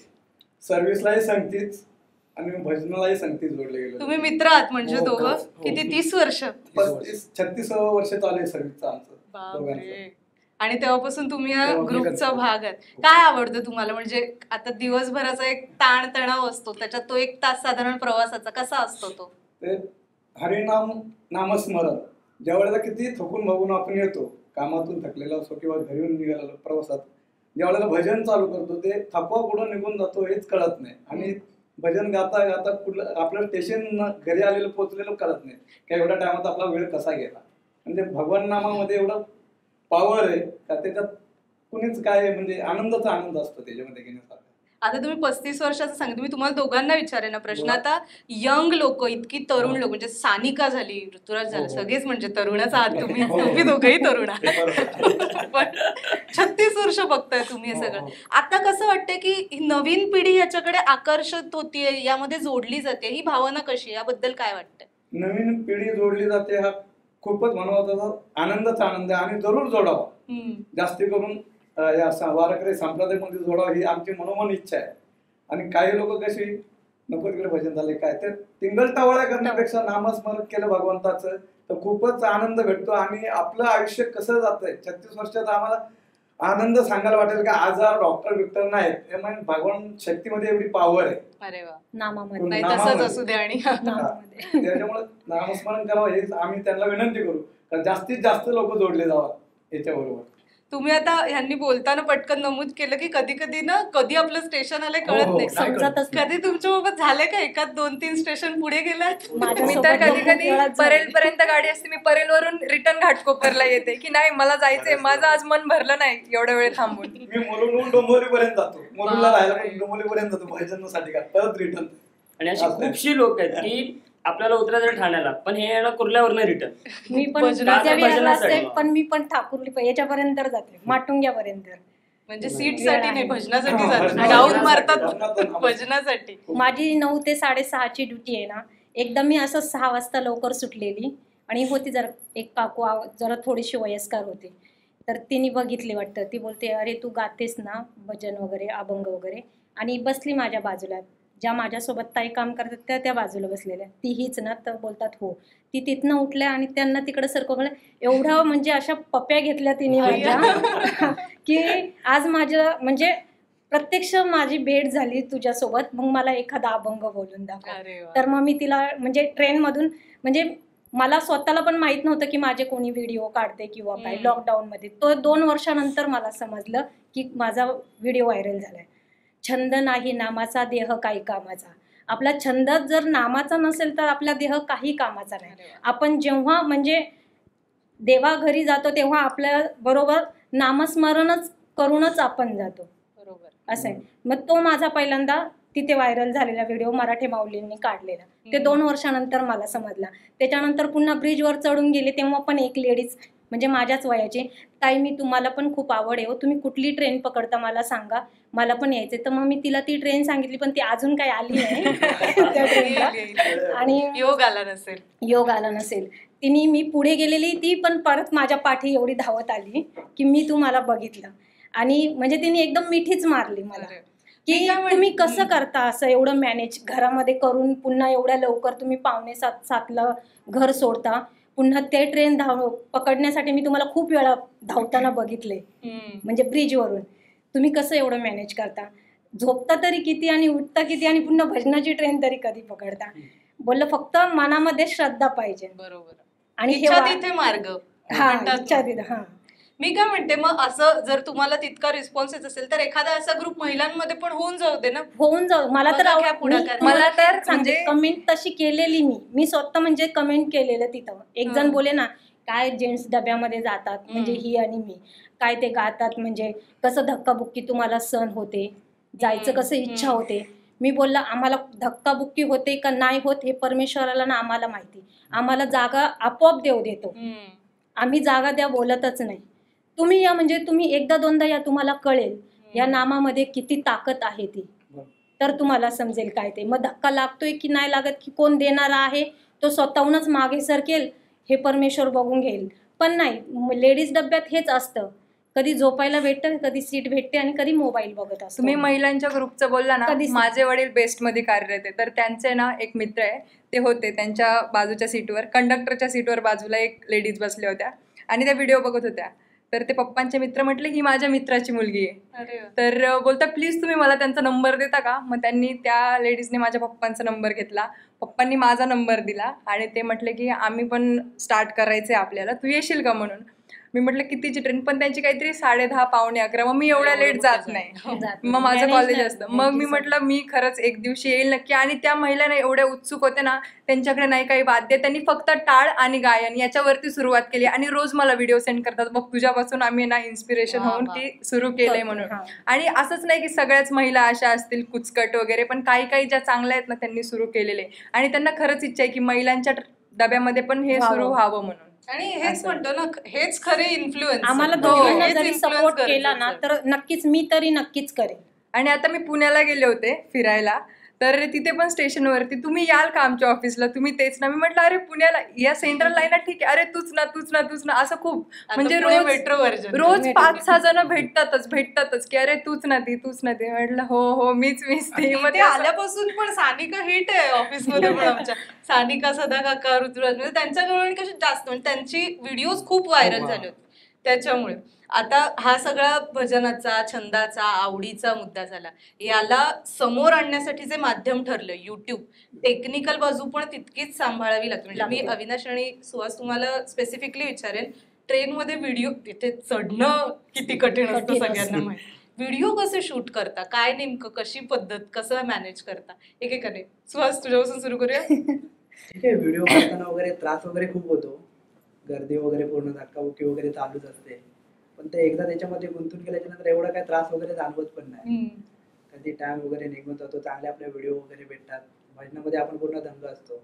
सर्व्हिसलाही संगतीच आणि भजनालाही संगतीच जोडले गेले. तुम्ही मित्र आहात म्हणजे दोघं? किती 30 वर्ष? 36 वर्ष चालू आहे सर्व्हिसचं आमचं. आणि तेव्हापासून तुम्ही या ग्रुपचा भाग आहात. काय आवडतं तुम्हाला? म्हणजे आता दिवसभराचा एक ताण तणाव असतो, त्याच्यात तो 1 तास साधारण प्रवासाचा कसा असतो तो? ते हरिनाम नामस्मरण ज्यावेळेला किती थकून बघून आपण येतो, कामातून थकलेला असो किंवा घरी निघालेला प्रवासात, ज्यावेळेला भजन चालू करतो ते थकवा कुठं निघून जातो हेच कळत नाही. आणि भजन गाता गाता कुठलं आपलं स्टेशन घरी आलेलं पोहोचलेलं कळत नाही, की एवढ्या टायमात आपला वेळ कसा गेला. म्हणजे भगवान नामामध्ये एवढं पॉवर आहे का त्याच्यात कुणीच काय म्हणजे आनंदाचा आनंद असतो त्याच्यामध्ये घेण्यासारखा. आता तुम्ही 35 वर्षाचं सांगितलं, मी तुम्हाला दोघांना विचारेन ना प्रश्न. बोला. आता यंग लोक, इतकी तरुण लोक, म्हणजे सानिका झाली, ऋतुराज झालं, हो. सगळेच म्हणजे तरुणच आहात तुम्ही. हो. तुम्ही दोघंही तरुण ते आहात. बरोबर. पण 36 वर्ष बघताय तुम्ही हे हो, सगळं. हो. आता कसं वाटतंय की ही नवीन पिढी याच्याकडे आकर्षित होतीये, यामध्ये जोडली जाते, ही भावना कशी आहे? याबद्दल काय वाटतंय? नवीन पिढी जोडली जाते हा खूपच महत्वाचा आनंदाचा आनंद आहे आणि जरूर जोडावा. जास्ती करून या वारकरी संप्रदायामध्ये जोडावा ही आमची मनोमन इच्छा आहे. आणि काही लोक कशी नको तिकडे भजन झाले काय तर टिंगल-टावळ्या करण्यापेक्षा नामस्मरण केलं भगवंताचं तर खूपच आनंद भेटतो. आणि आपलं आयुष्य कसं जातंय 36 वर्षाचा आम्हाला आनंद सांगायला वाटेल का आजार डॉक्टर बिक्टर नाहीत, त्यामुळे भगवान शक्तीमध्ये एवढी पॉवर आहे. अरे वा. नामामध्ये नाही नामामध्ये. तसंच असू दे. आणि नामामध्ये त्याच्यामुळे नामस्मरण करावं हेच आम्ही त्यांना विनंती करू का जास्तीत जास्त लोक जोडले जावा याच्याबरोबर. तुम्ही आता ह्यांनी बोलताना पटकन नमूद केलं की कधी कधी ना कधी आपलं स्टेशन आलंय कळत हो, नाही. समजतच नाही. कधी तुमच्यासोबत झालंय का एकाच 2-3 स्टेशन पुढे गेलात? मी माझ्यासोबत तर कधी खूप कधी वेळा झालं. परेल पर्यंत गाडी असते, मी परेलवरून रिटर्न घाटकोपरला येते की नाही मला जायचंय, माझं आज मन भरलं नाही एवढा वेळ थांबून. मी मुरुडहून डोंबिवलीपर्यंत जातो, मुरुडला राहायला पण डोंबिवलीपर्यंत जातो भजनासाठी का परत रिटर्न. आणि अशी असं आहे. खूपशी लोक आहेत की आपल्याला उतरायचं ठाण्याला पण हे यायला कुर्ल्यावरनं रिटर्न. मी पण भजनासाठी. विहारला असते, भजनासाठी. पण मी पण ठाकूरली याच्यापर्यंत जाते, माटुंग्यापर्यंत. म्हणजे सीटसाठी नाही, भजनासाठी हा, जातात. भजनासाठी. राऊंड मारतात भजनासाठी. भजनासाठी. माझी 9 ते 6:30ची ड्युटी आहे ना. एकदा मी असं 6 वाजता लवकर सुटलेली आणि होती जरा एक काकू जरा थोडीशी वयस्कर होती. तर तिने बघितली वाटतं, ती बोलते अरे तू गातेस ना भजन वगैरे अभंग वगैरे, आणि बसली माझ्या बाजूला. ज्या माझ्यासोबत ताई काम करतात त्या बाजूला बसलेल्या, ती हीच ना, तर बोलतात हो. ती तिथनं उठल्या आणि त्यांना तिकडं सरकवलं. एवढं म्हणजे अशा पप्या घेतल्या तिने माझ्या की आज माझ्या म्हणजे प्रत्यक्ष माझी भेट झाली तुझ्यासोबत, मग मला एखादा अभंग बोलून दाखव. अरे वा. तर मग मी तिला म्हणजे ट्रेनमधून, म्हणजे मला स्वतःला पण माहित नव्हतं की माझे कोणी व्हिडिओ काढते किंवा काय. लॉकडाऊनमध्ये तो 2 वर्षानंतर मला समजलं की माझा व्हिडिओ व्हायरल झालाय. छंद नाही नामाचा, देह काही कामाचा. आपला छंद जर नामाचा नसेल तर आपला देह काही कामाचा नाही. आपण जेव्हा म्हणजे देवा घरी जातो तेव्हा आपल्या बरोबर नामस्मरणच करूनच आपण जातो. बरोबर. असं आहे. मग तो माझा पहिल्यांदा तिथे व्हायरल झालेला व्हिडिओ मराठी माऊलींनी काढलेला, ते 2 वर्षानंतर मला समजला. त्याच्यानंतर पुन्हा ब्रिजवर चढून गेले तेव्हा पण एक लेडीज म्हणजे माझ्याच वयाची, ताई मी तुम्हाला पण खूप आवड आहे हो, तुम्ही कुठली ट्रेन पकडता मला सांगा, मला पण यायचे. तर मग मी तिला ती ट्रेन सांगितली, पण ती अजून काही आली नाही त्या ट्रेनला. आणि योग आला नसेल. योग आला नसेल. तिने मी पुढे गेलेली, ती पण परत माझ्या पाठी एवढी धावत आली की मी तुम्हाला बघितलं. आणि म्हणजे तिने एकदम मिठीच मारली मला की तुम्ही कसं करता असं एवढं मॅनेज घरामध्ये करून, पुन्हा एवढ्या लवकर तुम्ही 5:45-7ला घर सोडता, पुन्हा ते ट्रेन पकडण्यासाठी मी तुम्हाला खूप वेळा धावताना बघितले, म्हणजे ब्रिजवरून. तुम्ही कसं एवढं मॅनेज करता, झोपता तरी किती आणि उठता किती, आणि पुन्हा भजनाची ट्रेन तरी कधी पकडता. बोललं फक्त मनामध्ये श्रद्धा पाहिजे. बरोबर. आणि इच्छा तिथे मार्ग हा म्हणतात. इच्छा तिथे. हा मी काय म्हणते, मग असं जर तुम्हाला तितका रिस्पॉन्स येत असेल तर एखादा असा ग्रुप महिलांमध्ये पण होऊन जाऊ दे ना. होऊन जाऊ. मला तर बघा, घ्या पुढाकार. मला तर म्हणजे- म्हणजे कमेंट तशी केलेली मी स्वतः म्हणजे कमेंट केलेलं तिथं. एक जण बोले ना काय जेंट्स डब्यामध्ये जातात, म्हणजे ही आणि मी काय ते गातात, म्हणजे कसं धक्काबुक्की तुम्हाला सण होते, जायचं कसं इच्छा होते. मी बोलला आम्हाला धक्काबुक्की होते का नाही होत हे परमेश्वराला ना आम्हाला माहिती. आम्हाला जागा आपोआप देव देतो, आम्ही जागा द्या बोलतच नाही. तुम्ही या, म्हणजे तुम्ही एकदा दोनदा या, तुम्हाला कळेल या नामामध्ये किती ताकद आहे ती, तर तुम्हाला समजेल काय ते. मग धक्का लागतोय की नाही लागत, की कोण देणारा आहे तो स्वतःहूनच मागे सरकेल, हे परमेश्वर बघून घेईल. पण नाही, लेडीज डब्यात हेच असतं, कधी झोपायला भेटतं, कधी सीट भेटते आणि कधी मोबाईल बघत असतो. तुम्ही महिलांच्या ग्रुपचं बोलला ना, कधीच. माझे वडील बेस्टमध्ये कार्यरत आहे, तर त्यांचे ना एक मित्र आहे, ते होते त्यांच्या बाजूच्या सीटवर, कंडक्टरच्या सीटवर बाजूला एक लेडीज बसल्या होत्या आणि त्या व्हिडिओ बघत होत्या. तर ते पप्पांचे मित्र म्हटले ही माझ्या मित्राची मुलगी आहे. तर बोलता प्लीज तुम्ही मला त्यांचा नंबर देता का. मग त्यांनी त्या लेडीजने माझ्या पप्पांचा नंबर घेतला, पप्पांनी माझा नंबर दिला आणि ते म्हटले की आम्ही पण स्टार्ट करायचे आपल्याला, तू येशील का म्हणून. मी म्हटलं कितीची ट्रेन, पण त्यांची काहीतरी 10:30 पावणे 11. मग मी एवढ्या लेट जात नाही, मग माझं कॉलेज असतं. मग मी म्हटलं मी खरंच एक दिवशी येईल नक्की. आणि त्या महिला एवढ्या उत्सुक होते ना, त्यांच्याकडे नाही काही वाद्य, त्यांनी फक्त टाळ आणि गायन याच्यावरती सुरुवात केली आणि रोज मला व्हिडिओ सेंड करतात, बघ तुझ्यापासून आम्ही ना इन्स्पिरेशन होऊन की सुरू केलंय म्हणून. आणि असंच नाही की सगळ्याच महिला अशा असतील कुचकट वगैरे, पण काही काही ज्या चांगल्या आहेत ना त्यांनी सुरू केलेले, आणि त्यांना खरंच इच्छा आहे की महिलांच्या डब्यामध्ये पण हे सुरू व्हावं म्हणून. आणि हेच म्हणतो ना, हेच खरे इन्फ्लुएन्स. आम्हाला दोघांना जरी सपोर्ट केला ना तर नक्कीच, मी तरी नक्कीच करेन. आणि आता मी पुण्याला गेले होते फिरायला, तर तिथे पण स्टेशनवरती तुम्ही याल का आमच्या ऑफिसला, तुम्ही तेच ना. मी म्हटलं अरे पुण्याला या सेंट्रल लाईनला ठीक आहे, अरे तूच ना असं खूप. म्हणजे रोज मेट्रो व्हर्जन रोज 5-6 जण भेटतातच की अरे तूच ना ती म्हटलं हो मीच ती. मग ते आल्यापासून पण सानिका हिट आहे ऑफिसमध्ये पण आमच्या. सानिका, सदा काका, ऋतुराज, म्हणजे त्यांच्याकडून कशी जास्त, म्हणजे त्यांची व्हिडिओज खूप व्हायरल झाले होते त्याच्यामुळे. आता हा सगळा भजनाचा, छंदाचा, आवडीचा मुद्दा झाला. याला समोर आणण्यासाठी जे माध्यम ठरलं युट्यूब, टेक्निकल बाजू पण तितकीच सांभाळावी लागते. म्हणजे मी अविनाश आणि सुहास तुम्हाला स्पेसिफिकली विचारेन, ट्रेनमध्ये व्हिडिओ तिथे चढणं किती कठीण असतं सगळ्यांना माहिती. व्हिडिओ कसे शूट करता, काय नेमकं, कशी पद्धत, कसं मॅनेज करता एकेकाने? सुहास तुझ्यापासून सुरू करूया. ठीक आहे, व्हिडिओ करताना वगैरे त्रास वगैरे खूप होतो, गर्दी वगैरे पूर्ण धक्काबुक्की वगैरे चालूच असते. पण ते एकदा त्याच्यामध्ये गुंतून गेल्याच्या नंतर एवढा काय त्रास वगैरे जाणवत पण नाही. कधी टाइम वगैरे निघून जातो, चांगले आपले व्हिडिओ वगैरे भेटतात. भजनामध्ये आपण पूर्ण दंग असतो.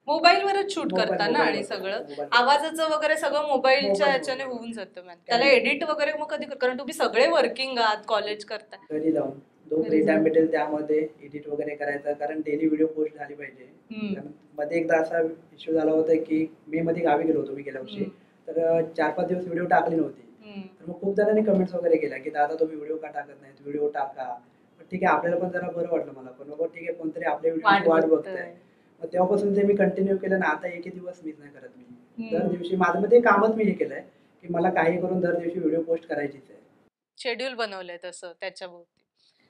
मोबाईलवरच शूट करता ना, आणि सगळं आवाजाचं वगैरे सगळं मोबाईलच्या ह्याच्याने होऊन जातं. त्याला एडिट वगैरे मग कधी, कारण तुम्ही सगळे वर्किंग आहात, कॉलेज करता, घरी जाऊन जो फ्री टाइम भेटेल त्यामध्ये एडिट वगैरे करायचा, कारण डेली व्हिडिओ पोस्ट झाली पाहिजे. मध्ये एकदा असा इश्यू झाला होता की मी मध्ये गावी गेलो होतो मी गेल्या वर्षी, तर 4-5 दिवस व्हिडिओ टाकली नव्हती. तर मग खूप जणांनी कमेंट्स वगैरे केल्या की दादा तुम्ही व्हिडिओ का टाकत नाही, व्हिडिओ टाका. पण ठीक आहे, आपल्याला पण जरा बरं वाटलं मला पण, बाबा ठीक आहे कोणतरी आपल्या व्हिडिओची वाट बघतंय. मग तेव्हापासून ते मी कंटिन्यू केलं ना. आता एकही दिवस मिस नाही करत मी. दर दिवशी माझं मध्ये कामच मी हे केलंय की मला काही करून दर दिवशी व्हिडिओ पोस्ट करायचीच आहे. शेड्यूल बनवलंय तसं त्याच्याभोवती.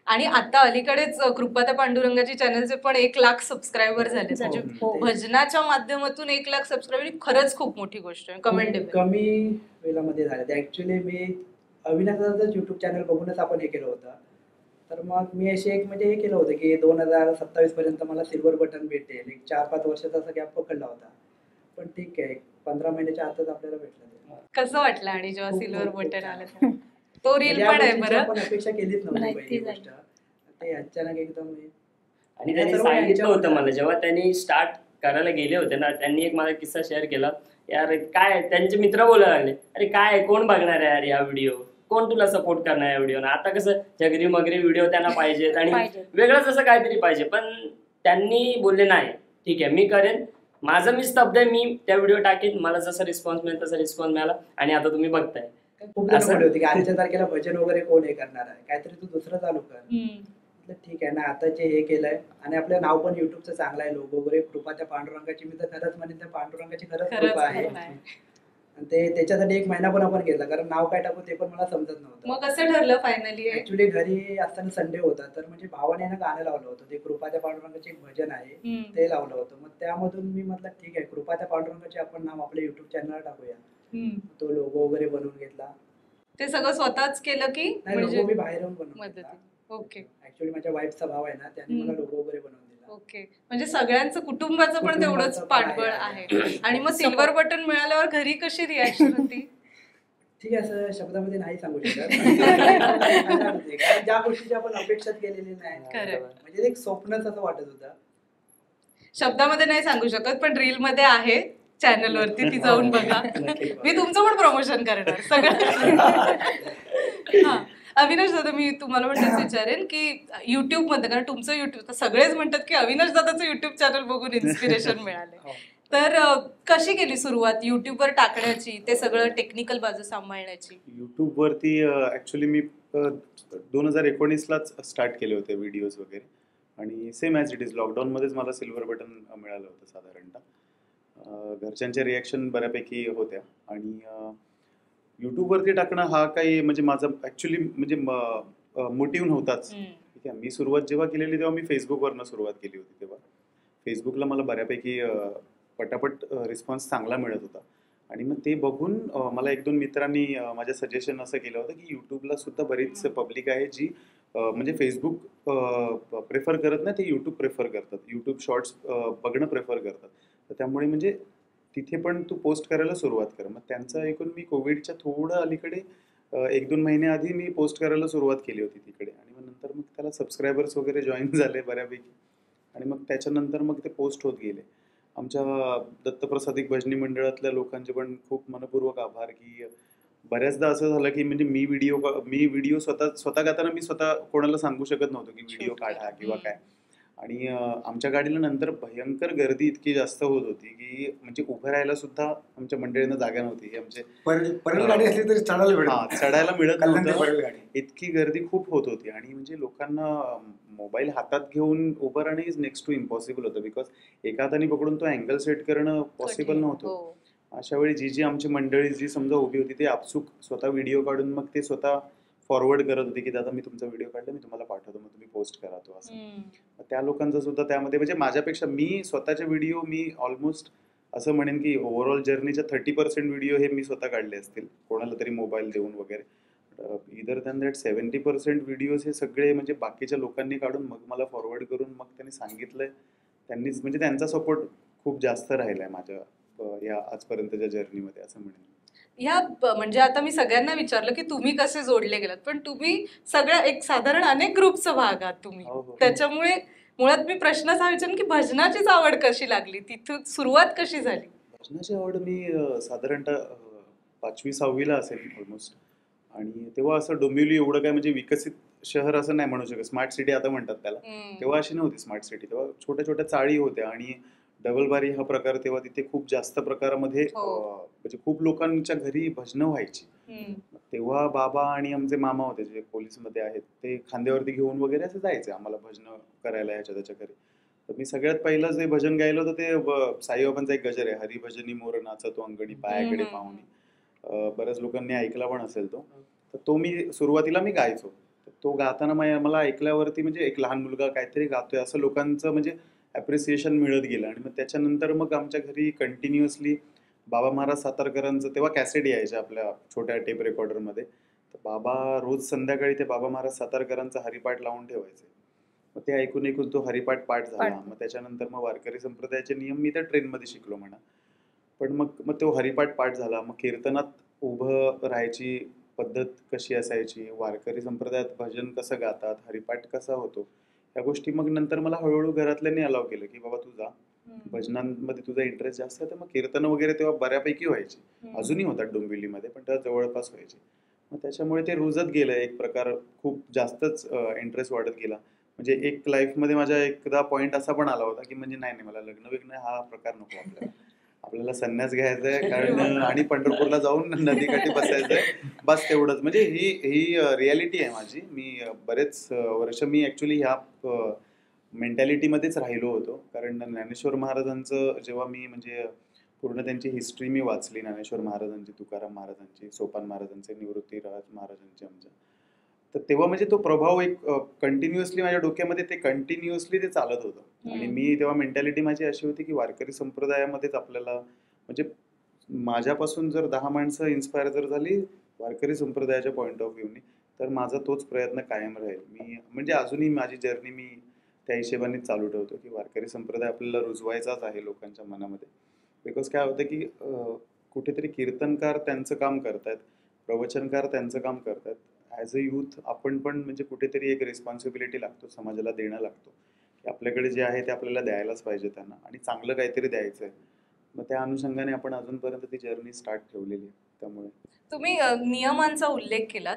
आणि आता अलीकडेच कृपाता पांडुरंगाची चॅनलचे पण 1 लाख सबस्क्रायबर झाले. म्हणजे भजनाच्या माध्यमातून 1 लाख सबस्क्रायबर ही खरंच खूप मोठी गोष्ट आहे, कमेंडेबल. कमी वेळामध्ये झाले ते. ऍक्च्युली मी अविनाशचं युट्यूब चॅनल बघूनच आपण हे केलं होतं. तर मग मी असे एक म्हणजे हे केलं होतं की 2027 पर्यंत मला सिल्वर बटन भेटेल. एक 4-5 वर्षाचा असा गॅप पकडला होता. पण ठीक आहे, 15 महिन्याच्या आतच आपल्याला भेटलं. कसं वाटलं आणि जेव्हा सिल्वर बटन आलं? तो रील पण आहे बरं, आपण अपेक्षा केलीच नव्हती पहिली गोष्ट. ते अचानक एकदम. आणि त्यांनी सांगितलं होतं मला, जेव्हा त्यांनी स्टार्ट करायला गेले होते ना, त्यांनी एक माझा किस्सा शेअर केला. यार काय, त्यांचे मित्र बोलायला लागले, अरे काय कोण बघणार आहे यार या व्हिडिओ, कोण तुला सपोर्ट करणार या व्हिडिओ. आता कसं जगरी मगरी व्हिडिओ त्यांना पाहिजेत आणि वेगळंच असं काहीतरी पाहिजे. पण त्यांनी बोलले नाही ठीक आहे मी करेन, माझं मी स्तब्ध आहे, मी त्या व्हिडिओ टाकेन, मला जसा रिस्पॉन्स मिळेल तसा रिस्पॉन्स मिळाला. आणि आता तुम्ही बघताय खूप जण म्हणत होते की आजच्या तारखेला भजन वगैरे कोण हे करणार आहे, काहीतरी तू दुसरं चालू कर. ठीक आहे ना, आता जे हे केलंय आणि आपलं नाव पण युट्यूबचं चांगलं आहे, लोगो वगैरे. कृपाच्या पांडुरंगाची मी तर खरंच म्हणेन, त्या पांडुरंगाची खरंच कृपा आहे. आणि ते त्याच्यासाठी 1 महिना पण आपण घेतला, कारण नाव काय टाकू ते पण मला समजत नव्हतं. मग कसं ठरलं फायनली? ऍक्च्युली घरी असताना संडे होता, तर म्हणजे भावाने ना गाणं लावलं होतं, ते कृपाच्या पांडुरंगाचे एक भजन आहे ते लावलं होतं. मग त्यामधून मी म्हटलं ठीक आहे, कृपाच्या पांडुरंगाचे आपण नाव आपल्या युट्यूब चॅनलला टाकूया. तो लोगो वगैरे बनवून घेतला. ते सगळं स्वतःच केलं की लोगो मी बाहेर येऊन बनवला. ओके. ऍक्च्युली माझ्या वाईफचा भाव आहे ना, त्याने मला लोगो वगैरे बनवून दिला. ओके, म्हणजे सगळ्यांचं कुटुंबाचं पण तेवढंच पाठबळ आहे. आणि मग सिल्वर बटन मिळाल्यावर घरी कशी रिॲक्शन होती? ठीक आहे, असं शब्दामध्ये नाही सांगू शकत. ज्या गोष्टीची आपण अपेक्षा केलेली नाही, म्हणजे एक स्वप्नच असं वाटत होतं. शब्दामध्ये नाही सांगू शकत, पण रील मध्ये आहे चॅनल वरती, ती जाऊन बघा. मी तुमचं पण प्रमोशन करणार सगळं. अविनाश दादा, मी तुम्हाला पण तेच विचारेन की युट्यूब मध्ये, कारण तुमचं युट्यूब सगळेच म्हणतात की अविनाश दादाचं युट्यूब चॅनल बघून इन्स्पिरेशन मिळाले, तर कशी केली सुरुवात युट्यूबवर टाकण्याची, ते सगळं टेक्निकल बाजू सांभाळण्याची? युट्यूब वरती ऍक्च्युली मी 2019लाच स्टार्ट केले होते व्हिडिओज वगैरे. आणि same as it is lockdown मध्येच मला सिल्वर बटन मिळालं होतं साधारणतः. घरच्यांच्या रिॲक्शन बऱ्यापैकी होत्या. आणि यूट्यूबवरती टाकणं हा काही म्हणजे माझा ॲक्च्युली म्हणजे मोटिव्ह नव्हताच. ठीक आहे, मी सुरुवात जेव्हा केलेली तेव्हा मी फेसबुकवरनं सुरुवात केली होती. तेव्हा फेसबुकला मला बऱ्यापैकी पटापट रिस्पॉन्स चांगला मिळत होता. आणि मग ते बघून मला 1-2 मित्रांनी माझं सजेशन असं केलं होतं की यूट्यूबला सुद्धा बरीच पब्लिक आहे जी म्हणजे फेसबुक प्रेफर करत नाही, ते यूट्यूब प्रेफर करतात, यूट्यूब शॉर्ट्स बघणं प्रेफर करतात. तर त्यामुळे म्हणजे तिथे पण तू पोस्ट करायला सुरुवात कर. मग त्यांचं ऐकून मी कोविडच्या थोडं अलीकडे 1-2 महिने आधी मी पोस्ट करायला सुरुवात केली होती तिकडे, आणि मग नंतर मग त्याला सबस्क्रायबर्स वगैरे जॉईन झाले बऱ्यापैकी, आणि मग त्याच्यानंतर मग ते पोस्ट होत गेले. आमच्या दत्तप्रसादिक भजनी मंडळातल्या लोकांचे पण खूप मनपूर्वक आभार, की बऱ्याचदा असं झालं की म्हणजे मी व्हिडिओ स्वतः गाताना मी स्वतः कोणाला सांगू शकत नव्हतो की व्हिडिओ काढा किंवा काय. आणि आमच्या गाडीला नंतर भयंकर गर्दी इतकी जास्त होत होती की म्हणजे उभं राहायला सुद्धा आमच्या मंडळींना जागा नव्हती. हे आमचे परेल गाडी असली तरी चढायला मिळत कल्याण ते नव्हतं, परेल गाडी. इतकी गर्दी खूप होत होती. आणि म्हणजे लोकांना मोबाईल हातात घेऊन उभं राहणं इज नेक्स्ट टू इम्पॉसिबल होतं, बिकॉज एका हाताने पकडून तो अँगल सेट करणं पॉसिबल नव्हतं. हो. अशा वेळी जी आमची मंडळी जी समजा उभी होती ते आपसूक स्वतः व्हिडिओ काढून मग ते स्वतः फॉरवर्ड करत होते की दादा मी तुमचा व्हिडिओ काढला, मी तुम्हाला पाठवतो, मग तुम्ही पोस्ट करा तो असं. मग त्या लोकांचं सुद्धा त्यामध्ये म्हणजे माझ्यापेक्षा मी स्वतःचे व्हिडिओ मी ऑलमोस्ट असं म्हणेन की ओव्हरऑल जर्नीच्या 30% व्हिडिओ हे मी स्वतः काढले असतील, कोणाला तरी मोबाईल देऊन वगैरे. इदर दॅन दॅट 70% व्हिडिओज हे सगळे म्हणजे बाकीच्या लोकांनी काढून मग मला फॉरवर्ड करून मग त्यांनी सांगितलंय, त्यांनीच म्हणजे त्यांचा सपोर्ट खूप जास्त राहिलाय माझ्या या आजपर्यंतच्या जर्नीमध्ये असं म्हणेन. म्हणजे आता मी सगळ्यांना विचारलं की तुम्ही कसे जोडले गेलात, पण तुम्ही सगळ्या एक साधारण अनेक ग्रुपचा भाग आहात तुम्ही. हो, हो. त्याच्यामुळे मुळात मी प्रश्नच हा विचारेन की भजनाचीच आवड कशी लागली, तिथून सुरुवात कशी झाली? भजनाची आवड मी साधारणतः 5वी-6वीला असेल ऑलमोस्ट. आणि तेव्हा असं डोंबिवली एवढं काय म्हणजे विकसित शहर असं नाही म्हणू शकत, स्मार्ट सिटी आता म्हणतात त्याला, तेव्हा अशी नव्हती स्मार्ट सिटी. तेव्हा छोट्या छोट्या चाळी होत्या, आणि डबलबारी हा प्रकार तेव्हा तिथे खूप जास्त प्रकारामध्ये म्हणजे खूप लोकांच्या घरी भजनं व्हायची. तेव्हा बाबा आणि आमचे मामा होते जे पोलीसमध्ये आहेत, ते खांद्यावरती घेऊन वगैरे असं जायचे आम्हाला भजनं करायला ह्याच्या त्याच्या घरी. तर मी सगळ्यात पहिलं जे भजन गायलं होतं ते साईबाबांचा एक गजर आहे, हरिभजनी मोर नाचतो अंगणी पायाकडे पाहुणी. बऱ्याच लोकांनी ऐकला पण असेल तो. तर तो मी सुरुवातीला गायचो. तो गाताना मला ऐकल्यावरती म्हणजे एक लहान मुलगा काहीतरी गातोय असं लोकांचं म्हणजे ॲप्रिसिएशन मिळत गेलं. आणि मग त्याच्यानंतर मग आमच्या घरी कंटिन्युअसली बाबा महाराज सातारकरांचं तेव्हा कॅसेट यायच्या आपल्या छोट्या टेप रेकॉर्डरमध्ये. तर बाबा रोज संध्याकाळी ते बाबा महाराज सातारकरांचा हरिपाठ लावून ठेवायचे. मग ते ऐकून ऐकून तो हरिपाठ पाठ झाला. मग त्याच्यानंतर मग वारकरी संप्रदायाचे नियम मी त्या ट्रेनमध्ये शिकलो म्हणा. पण मग तो हरिपाठ पाठ झाला. मग कीर्तनात उभं राहायची पद्धत कशी असायची, वारकरी संप्रदायात भजन कसं गातात, हरिपाठ कसा होतो, या गोष्टी मग नंतर मला हळूहळू घरातल्यांनी अलाव केलं की बाबा तुझा भजनांमध्ये तुझा इंटरेस्ट जास्त आहे. तर मग कीर्तन वगैरे तेव्हा बऱ्यापैकी व्हायची, अजूनही होतात डोंबिवलीमध्ये, पण तेव्हा जवळपास व्हायचे. मग त्याच्यामुळे ते रुजत गेलं एक प्रकार, खूप जास्तच इंटरेस्ट वाढत गेला. म्हणजे एक लाईफमध्ये माझ्या एकदा पॉईंट असा पण आला होता की म्हणजे नाही मला लग्न विग्न हा प्रकार नको, आपल्याला संन्यास घ्यायचा आहे कारण आणि पंढरपूरला जाऊन नदीकाठी बसायचंय, बस तेवढंच. म्हणजे ही रियालिटी आहे माझी. मी बरेच वर्ष मी ऍक्च्युली ह्या मेंटॅलिटीमध्येच राहिलो होतो. कारण ज्ञानेश्वर महाराजांचं जेव्हा मी म्हणजे पूर्ण त्यांची हिस्ट्री मी वाचली, ज्ञानेश्वर महाराजांची, तुकाराम महाराजांची, सोपान महाराजांचे, निवृत्तीराज महाराजांची आमच्या, तर तेव्हा म्हणजे तो प्रभाव एक कंटिन्युअसली माझ्या डोक्यामध्ये ते चालत होतं. आणि मी तेव्हा मेंटॅलिटी माझी अशी होती की वारकरी संप्रदायामध्येच आपल्याला म्हणजे माझ्यापासून जर 10 माणसं इन्स्पायर जर झाली वारकरी संप्रदायाच्या पॉईंट ऑफ व्ह्यूनी, तर माझा तोच प्रयत्न कायम राहील. मी म्हणजे अजूनही माझी जर्नी मी त्या हिशेबानेच चालू ठेवतो की वारकरी संप्रदाय आपल्याला रुजवायचाच आहे लोकांच्या मनामध्ये. बिकॉज काय होतं की कुठेतरी कीर्तनकार त्यांचं काम करतायत, प्रवचनकार त्यांचं काम करतायत. ॲज अ यूथ आपण पण म्हणजे कुठेतरी एक रिस्पॉन्सिबिलिटी लागतो, समाजाला देणं लागतो की आपल्याकडे जे आहे ते आपल्याला द्यायलाच पाहिजे त्यांना, आणि चांगलं काहीतरी द्यायचं आहे. मग त्या अनुषंगाने आपण अजूनपर्यंत ती जर्नी स्टार्ट ठेवलेली आहे. त्यामुळे तुम्ही नियमांचा उल्लेख केला,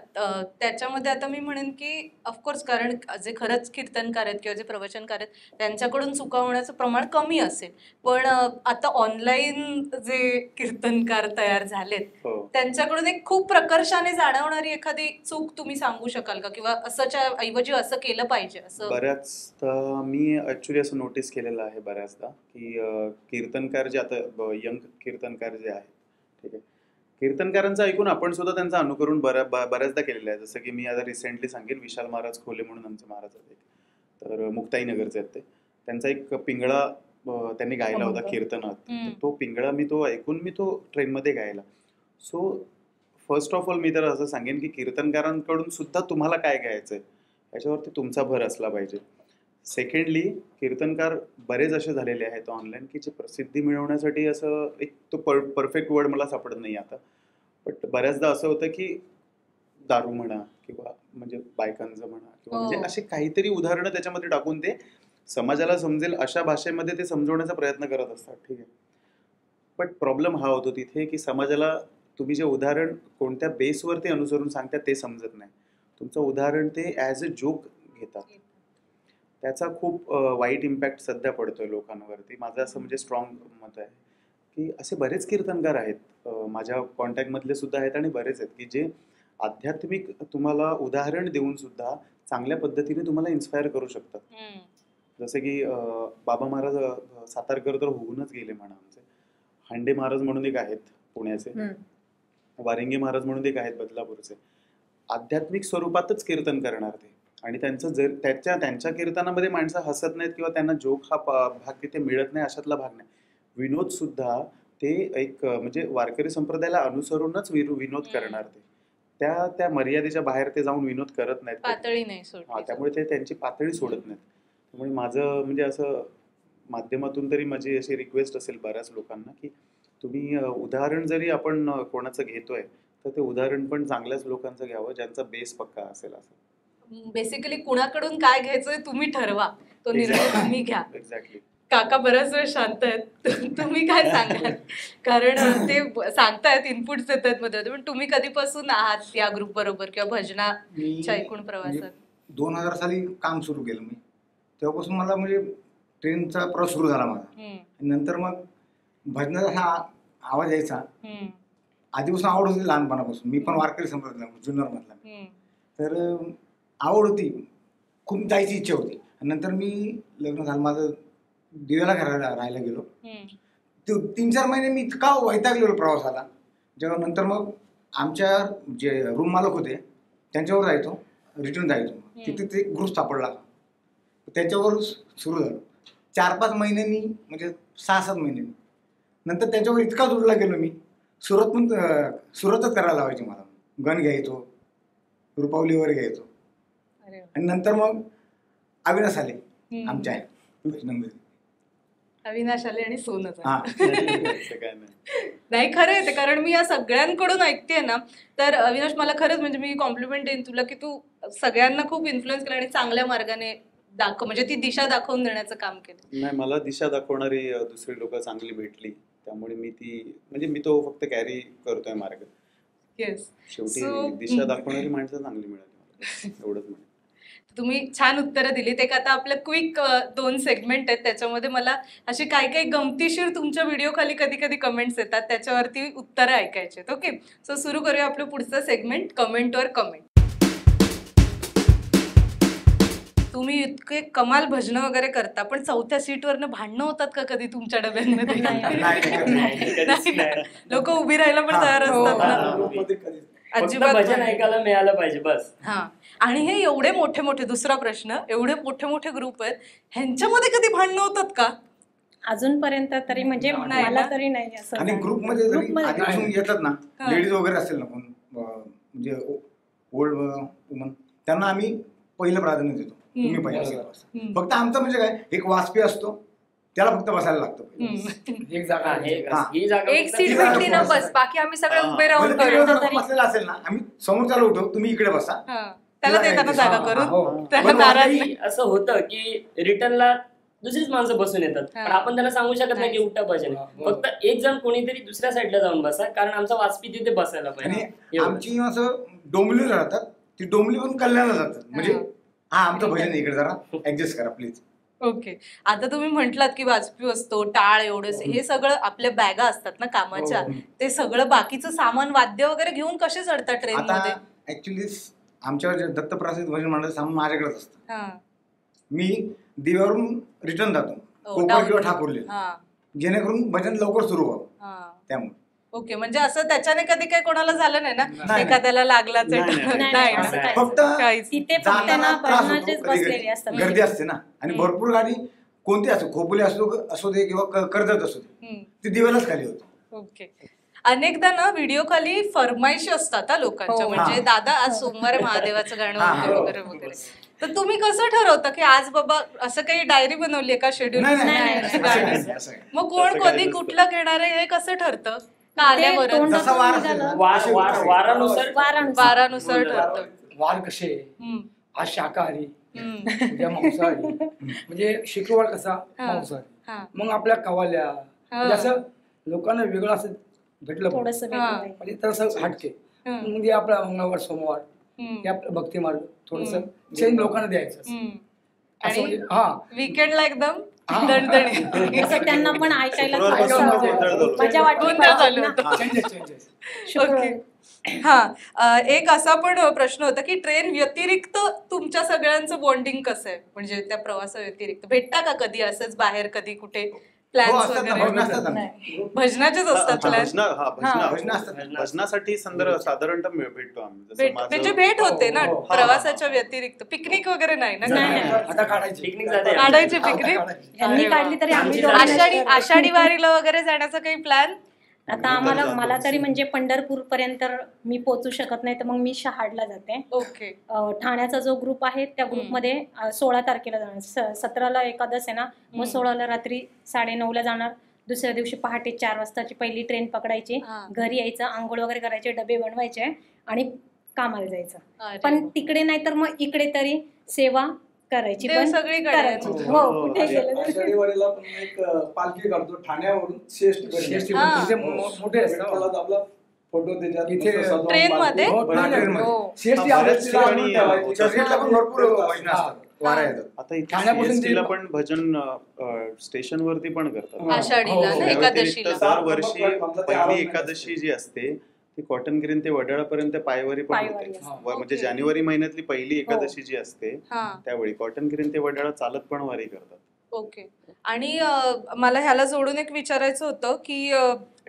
त्याच्यामध्ये आता मी म्हणेन की ऑफकोर्स कारण जे खरंच कीर्तनकार आहेत किंवा जे प्रवचनकार आहेत त्यांच्याकडून चुका होण्याचं प्रमाण कमी असेल, पण आता ऑनलाईन जे कीर्तनकार तयार झालेत त्यांच्याकडून एक खूप प्रकर्षाने जाणवणारी एखादी चूक तुम्ही सांगू शकाल का, किंवा असंच्या ऐवजी असं केलं पाहिजे असं? बऱ्याचदा मी ऍक्च्युली असं नोटीस केलेलं आहे बऱ्याचदा की कीर्तनकार जे आता यंग कीर्तनकार जे आहे, ठीक आहे, कीर्तनकारांचं ऐकून आपण सुद्धा त्यांचं अनुकरण बऱ्याचदा केलेलं आहे. जसं की मी आता रिसेंटली सांगेन, विशाल महाराज खोले म्हणून आमचे महाराज आहेत, तर मुक्ताईनगरचे आहेत ते. त्यांचा एक पिंगळा त्यांनी गायला होता कीर्तनात, तो पिंगळा मी तो ऐकून मी तो ट्रेनमध्ये गायला. सो फर्स्ट ऑफ ऑल मी तर असं सांगेन की कीर्तनकारांकडून सुद्धा तुम्हाला काय गायचंय याच्यावरती तुमचा भर असला पाहिजे. सेकंडली, कीर्तनकार बरेच असे झालेले आहेत ऑनलाईन की जे प्रसिद्धी मिळवण्यासाठी, असं एक तो परफेक्ट वर्ड मला सापडत नाही आता, बट बऱ्याचदा असं होतं की दारू म्हणा किंवा म्हणजे बायकांचं म्हणा किंवा म्हणजे असे काहीतरी उदाहरणं त्याच्यामध्ये टाकून ते समाजाला समजेल अशा भाषेमध्ये ते समजवण्याचा प्रयत्न करत असतात. ठीक आहे, बट प्रॉब्लेम हा होतो तिथे की समाजाला तुम्ही जे उदाहरण कोणत्या बेसवरती अनुसरून सांगता ते समजत नाही. तुमचं उदाहरण ते ॲज अ जोक घेतात. त्याचा खूप वाईट इम्पॅक्ट सध्या पडतोय लोकांवरती. माझं असं म्हणजे स्ट्रॉंग मत आहे की असे बरेच कीर्तनकार आहेत माझ्या कॉन्टॅक्टमधले सुद्धा आहेत आणि बरेच आहेत की जे आध्यात्मिक तुम्हाला उदाहरण देऊन सुद्धा चांगल्या पद्धतीने तुम्हाला इन्स्पायर करू शकतात. जसे की बाबा महाराज सातारकर तर होऊनच गेले म्हणा. आमचे हांडे महाराज म्हणून एक आहेत पुण्याचे, वारिंगे महाराज म्हणून एक आहेत बदलापूरचे. आध्यात्मिक स्वरूपातच कीर्तन करणार ते, आणि त्यांचं जर त्यांच्या कीर्तनामध्ये माणसं हसत नाहीत किंवा त्यांना जोक हा भाग तिथे मिळत नाही अशातला भाग नाही. विनोद सुद्धा ते एक म्हणजे वारकरी संप्रदायाला अनुसरूनच विनोद करणार ते. त्या मर्यादेच्या बाहेर ते जाऊन विनोद करत नाहीत, पातळी नाही हा, त्यामुळे ते त्यांची पातळी सोडत नाहीत. त्यामुळे माझं म्हणजे असं माध्यमातून तरी माझी अशी रिक्वेस्ट असेल बऱ्याच लोकांना की तुम्ही उदाहरण जरी आपण कोणाचं घेतोय तर ते उदाहरण पण चांगल्याच लोकांचं घ्यावं ज्यांचा बेस पक्का असेल. असं बेसिकली कुणाकडून काय घ्यायचंय तुम्ही ठरवा, तो निर्णय तुम्ही घ्या. एक्झॅक्टली. काका बराच वेळ शांत आहेत, तुम्ही काय सांगाल? कारण ते सांगतायत, इनपुट्स देत आहेत मध्ये, पण तुम्ही कधीपासून आहात या ग्रुप बरोबर किंवा भजनाच्या एकूण प्रवासात? 2000 साली काम सुरू केलं मी, तेव्हापासून मला म्हणजे ट्रेनचा प्रवास सुरू झाला माझा. नंतर मग भजनाचा हा आवाज यायचा, आधीपासून आवड होती लहानपणापासून. मी पण वारकरी संप्रदाय जुन्नर मधला, तर आवड होती, खूप जायची इच्छा होती. नंतर मी लग्न झालं माझं, दिव्याला घराला राहायला गेलो. 3-4 महिने मी इतका वैतागलेलो प्रवासाला. जेव्हा नंतर मग आमच्या जे रूम मालक होते त्यांच्यावर जायचो, रिटर्न जायचो. तिथे ते ग्रुप सापडला, त्याच्यावर सुरू झालं. 4-5 महिन्यांनी म्हणजे 6-7 महिन्यांनी नंतर त्याच्यावर इतका जोडला गेलो मी. सुरतच करायला लावायची मला. गण घ्यायचो, रुपावलीवर घ्यायचो. आणि नंतर मग अविनाश आले आमच्या भजनामध्ये. अविनाश आले आणि सोनच नाही. खरं आहे ते, कारण मी या सगळ्यांकडून ऐकतेय ना, तर अविनाश मला खरंच म्हणजे मी कॉम्प्लिमेंट देईन तुला की तू सगळ्यांना खूप इन्फ्लुएन्स केला आणि चांगल्या मार्गाने म्हणजे ती दिशा दाखवून देण्याचं काम केलं. नाही, मला दिशा दाखवणारी दुसरी लोक चांगली भेटली, त्यामुळे मी ती म्हणजे मी तो फक्त कॅरी करतोय मार्ग. येस, शेवटी दिशा दाखवणारी माणसं चांगली मिळाली, एवढंच म्हणेन. तुम्ही छान उत्तरं दिलीत. एक आता आपलं क्विक 2 सेगमेंट आहेत, त्याच्यामध्ये मला अशी काही गमतीशीर तुमच्या व्हिडिओ खाली कधी कधी कमेंट्स येतात, त्याच्यावरती उत्तरं ऐकायचे. ओके, सो सुरू करूया आपलं पुढचं सेगमेंट, कमेंटवर कमेंट. तुम्ही इतके कमाल भजनं वगैरे करता, पण 4थ्या सीटवरनं भांडणं होतात का कधी तुमच्या डब्यांमध्ये? लोक उभी राहायला पण तयार असतात ना. अजिबात भजन ऐकायला मिळालं पाहिजे बस. हा, आणि हे एवढे मोठे मोठे, दुसरा प्रश्न, एवढे मोठे मोठे ग्रुप आहेत, ह्यांच्यामध्ये कधी भांडणं होतात का? अजूनपर्यंत तरी म्हणजे मला तरी नाही असं. आणि ग्रुपमध्ये आधीपासून येतात ना लेडीज वगैरे असेल ना कोण म्हणजे ओल्ड वुमन, त्यांना आम्ही पहिलं प्राधान्य देतो. तुम्ही पहिला फक्त आमचं म्हणजे काय, एक वाजपेयी असतो त्याला फक्त बसायला लागतं. एक जागा आहे, एक सीट भेटली ना बस, बाकी आम्ही सगळे उभे राहून बसलेला असेल ना, आम्ही समोरच्याला उठव, तुम्ही इकडे बसा, त्याला देताना जागा करून त्याला नाराज. असं होतं की रिटर्नला दुसरीच माणसं बसून येतात, पण आपण त्यांना सांगू शकत नाही की उठा भजन. फक्त एक जण कोणीतरी दुसऱ्या साईडला जाऊन बसा, कारण आमचा वाजपी तिथे बसायला पाहिजे. आमची असं डोंबली राहतात, ती डोंबली पण कल्याणला जातात. म्हणजे हा आमचं भजन इकडे जरा ऍडजस्ट करा प्लीज. ओके, आता तुम्ही म्हटलात की वाजपी असतो, टाळ, एवढे हे सगळं आपल्या बॅगा असतात ना कामाच्या, ते सगळं बाकीचं सामान वाद्य वगैरे घेऊन कसे चढतात ट्रेन मध्ये? ऍक्च्युली आमच्यावर जे दत्तप्रसाद भजन मंडळ सामान माझ्याकडेच असतं. मी दिव्यावरून रिटर्न जातो कोपर किंवा ठाकूरला, जेणेकरून भजन लवकर सुरू व्हावं. त्यामुळे ओके, म्हणजे असं त्याच्याने कधी काही कोणाला झालं नाही ना, एखाद्याला लागलाच फक्त गर्दी असते ना, आणि भरपूर गाडी कोणती असो, खोपोली असू दे किंवा कर्जत असू दे, ती दिव्यालाच खाली होती. ओके. अनेकदा ना व्हिडिओ खाली फरमाईशी असतात हा लोकांच्या, हो, म्हणजे हा. दादा आज सोमवार महादेवाचं गाणं हा, वगैरे हा. वगैरे वगैरे. तर तुम्ही कसं ठरवता की आज बाबा असं काही डायरी बनवली का शेड्यूल? नाही, नाही, नाही, असं काही नाही, असं काही नाही. मग कोण तसं काही कधी नसतं. कुठलं घेणार आहे हे कसं ठरतं? का ते आल्यावर तोंडातून जसा वार असेल निघालं. ना, वार वार वारानुसार वारानुसार ठरतं. वार कसे हम्म, आज शाकाहारी, हम्म, उद्या मांसाहारी, म्हणजे शुक्रवार कसा हा. मांसाहारी, हा. मग आपल्या कवाल्या, म्हणजे असं लोकांना वेगळं असं भेटलं पाहिजे. थोडस हा. म्हणजे तसं हटके, हम्म, म्हणजे आपला मंगळवार सोमवार हम्म, हे आपलं भक्ती मार्ग थोडस हम्म. चेंज लोकांना द्यायचं असं. हम्म. असं आणि म्हणजे हा वीकेंडला एकदम हा. दणदणीत. असं त्यांना पण ऐकायला शुक्रवारपासून थोडंसं गोंधळ झालो. मजा वाटली गोंधळ पाहिजे झालो ना. होतो. चेंजेस शुक्रवारी. हा, एक असा पण प्रश्न होता की ट्रेन व्यतिरिक्त तुमच्या सगळ्यांचं बॉन्डिंग कसं आहे, म्हणजे त्या प्रवासा व्यतिरिक्त भेटता का कधी असंच बाहेर, कधी कुठे हो, प्लॅन्स असतात ना, वगैरे? भजनं असतात ना. भजनाचेच असतात प्लॅन? भजनं असतात ना. भजनासाठी साधारणतः भेटतो आम्ही. जसं म्हणजे माझं भेट होते ना हो, हो. प्रवासाच्या व्यतिरिक्त. पिकनिक वगैरे नाही ना? नाही, का? आता काढायची पिकनिक जाते काढायची आता पिकनिक? काढायची. यांनी अरे वा. काढली तरी आम्ही आमची दोघं आषाढी नसतो. आषाढी वारीला वगैरे जाण्याचा काही प्लॅन? आता आम्हाला मला तरी म्हणजे पंढरपूर पर्यंत मी पोहोचू शकत नाही, तर मग मी शहाडला जाते. ओके. ठाण्याचा जो ग्रुप आहे त्या ग्रुपमध्ये 16 तारखेला जाणार, 17ला एकादश आहे ना, मग 16ला रात्री 9:30ला जाणार. दुसऱ्या दिवशी पहाटे 4 वाजताची पहिली ट्रेन पकडायची, हा. घरी यायचं, आंघोळ वगैरे करायचे, डबे बनवायचे आणि कामाला जायचं. अरे पण वा. तिकडे नाही तर मग इकडे तरी सेवा करायची, देव पण सगळीकडे करायची. आहे. हो, कुठे गेलं तरी. आषाढी वारीला पण एक पालखी काढतो ठाण्यावरून श्रेष्ठ शेष्टी हा. म्हणजे मोठे असतात. आपला फोटो त्याच्यात इथे मस्त सजवून ट्रेनमध्ये? पालखी. हो, बरं, ट्रेनमध्ये. हो. शेष्टी हा, आपल्या बऱ्याच तिला आणून ठिकाणी ठेवायची. चर्चगेटला पण भरपूर भजनं असतात, वाऱ्या येतात. आता इथे ठाण्यापासून CST ला ते- पण भजन स्टेशनवरती पण करतात. आषाढीला हो, ना, हो. त्या एकादशीला. व्यतिरिक्त दरवर्षी प्लॅटफॉर्मला ते पहिली आराम एकादशी जी असते ती कॉटन ग्रीन ते वडाळापर्यंत पायवारी पण पायवारी होते. असते. म्हणजे ओके. जानेवारी महिन्यातली पहिली एकादशी जी असते हा. त्यावेळी कॉटन ग्रीन ते वडाळा चालत पण वारी करतात. ओके. आणि मला ह्याला जोडून एक विचारायचं होतं की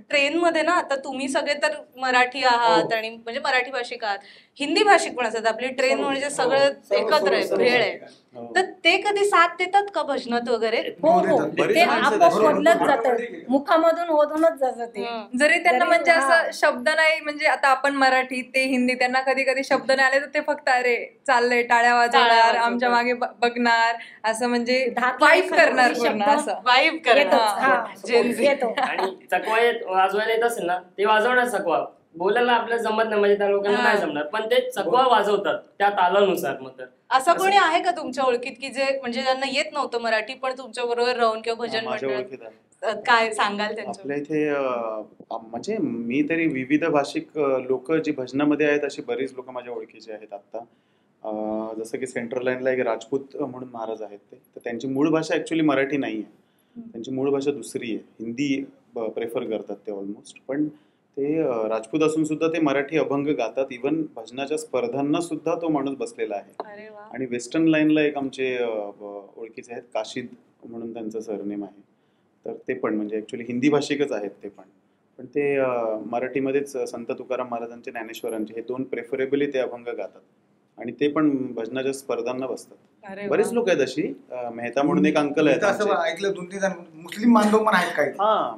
ट्रेनमध्ये ना, आता तुम्ही सगळे तर मराठी आहात आणि म्हणजे मराठी भाषिक आहात, हिंदी भाषिक पण असतात. आपली ट्रेन म्हणजे सगळं एकत्र आहे, भेळ आहे. हो. तर ते कधी साथ देतात का भजनात वगैरे? हो हो, बरीच ते माणसं आपोआप त्याच्यावर बदलत बरोबर जातं, ठीक आहे. मुखामधून ओढूनच जातं ते. जरी त्यांना जरी- म्हणजे हा. असं शब्द नाही, म्हणजे आता आपण मराठी ते हिंदी, त्यांना कधी कधी शब्द नाही आले तर ते फक्त अरे चाललंय, टाळ्या टाळ्या वाजवणार, वाजवतात. आमच्या मागे बघणार, असं म्हणजे धाक वाईफ लावून करणार शब्द पूर्ण असं. वाईब येतोच, करतात. हा, Gen Z. येतो. आणि चकवा वाजवायला येत असेल ना, ते वाजवणार चकवा. बोलायला आपल्याला जमत नाही, म्हणजे त्या लोकांना हा. नाही जमणार, पण ते चकवा वाजवतात त्या तालानुसार. मग तर असं कोणी आहे का तुमच्या ओळखीत की जे म्हणजे ज्यांना येत नव्हतं मराठी पण तुमच्या बरोबर राहून किंवा भजन माझ्या मंडळात ओळखीत आहे. काय सांगाल त्यांच्या? आपल्या इथे म्हणजे मी तरी विविध भाषिक लोक जी भजनामध्ये आहेत अशी बरीच लोक माझ्या ओळखीचे आहेत आता. जसं की सेंट्रल लाईनला एक राजपूत म्हणून महाराज आहेत ते, तर त्यांची मूळ भाषा ऍक्च्युली मराठी नाही आहे, त्यांची मूळ भाषा दुसरी आहे, हिंदी प्रेफर करतात ते ऑलमोस्ट. पण ते राजपूत असून सुद्धा ते मराठी अभंग गातात. इव्हन भजनाच्या स्पर्धांना सुद्धा तो माणूस बसलेला आहे. अरे वा. आणि वेस्टर्न लाईनला एक आमचे ओळखीचे आहेत, काशीद म्हणून त्यांचं सरनेम आहे. तर ते पण म्हणजे ऍक्च्युली हिंदी भाषिकच आहेत ते पण ते मराठीमध्येच संत तुकाराम महाराजांचे, ज्ञानेश्वरांचे हे 2 प्रेफरेबली ते अभंग गातात आणि ते पण भजनाच्या स्पर्धांना बसतात. अरे वा. बरेच लोक आहेत अशी. मेहता म्हणून एक अंकल आहेत इथं असं आमचे. ऐकलं 2-3 जण मुस्लिम बांधव पण आहेत काही. हा,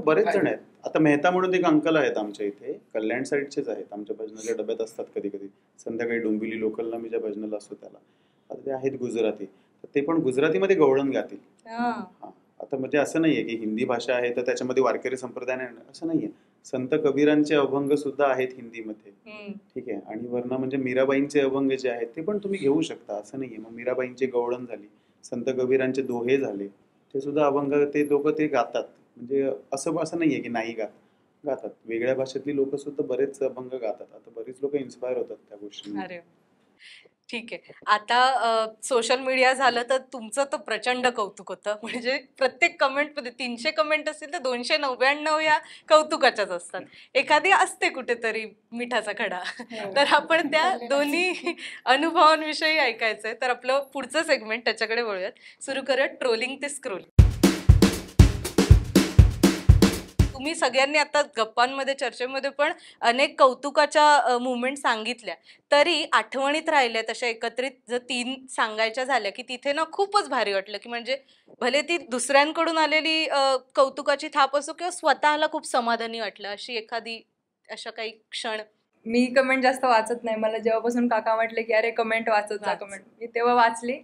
बरेच जण आहेत. आता मेहता म्हणून एक अंकल आहेत आमच्या इथे, कल्याण साईडचेच आहेत, आमच्या भजनाच्या डब्यात असतात कधी कधी संध्याकाळी. डोंबिवली लोकलला मी ज्या भजनाला असतो त्याला. आता ते आहेत गुजराती, तर ते पण गुजरातीमध्ये गवळण गातील. हा. हा. आता म्हणजे असं नाहीये की हिंदी भाषा आहे तर त्याच्यामध्ये वारकरी संप्रदाय नाही, असं नाहीये. संत कबीरांचे अभंग सुद्धा आहेत हिंदीमध्ये. हम्म. ठीक आहे. आणि वरनं म्हणजे मीराबाईंचे अभंग जे आहेत ते पण तुम्ही घेऊ शकता, असं नाहीये. मग मीराबाईंची गवळण झाली, संत कबीरांचे दोहे झाले, ते सुद्धा अभंग ते लोक ते गातात. म्हणजे असं नाहीये की नाही गातात. वेगळ्या भाषेतली लोक सुद्धा बरेच अभंग गातात. आता बरीच लोक इन्स्पायर होतात त्या गोष्टी. अरे वा. ठीक आहे. आता सोशल मीडिया झालं तर तुमचं तर प्रचंड कौतुक होतं. म्हणजे प्रत्येक कमेंटमध्ये 300 कमेंट असतील तर 299 या कौतुकाच्याच असतात. एखादी असते कुठेतरी मिठाचा खडा. तर आपण त्या दोन्ही अनुभवांविषयी ऐकायचंय. तर आपलं पुढचं सेगमेंट त्याच्याकडे वळूयात. सुरू करूयात ट्रोलिंग ते स्क्रोलिंग. तुम्ही सगळ्यांनी आता गप्पांमध्ये चर्चेमध्ये पण अनेक कौतुकाच्या मुवमेंट सांगितल्या, तरी आठवणीत राहिल्या तशा एकत्रित जर 3 सांगायच्या झाल्या की तिथे ना खूपच भारी वाटलं, की म्हणजे भले ती दुसऱ्यांकडून आलेली कौतुकाची थाप असो किंवा स्वतःला खूप समाधानी वाटलं, अशी एखादी अशा काही क्षण? मी कमेंट जास्त वाचत नाही. मला जेव्हापासून काका म्हटले की अरे कमेंट वाचत जा कमेंट, मी तेव्हा वाचली.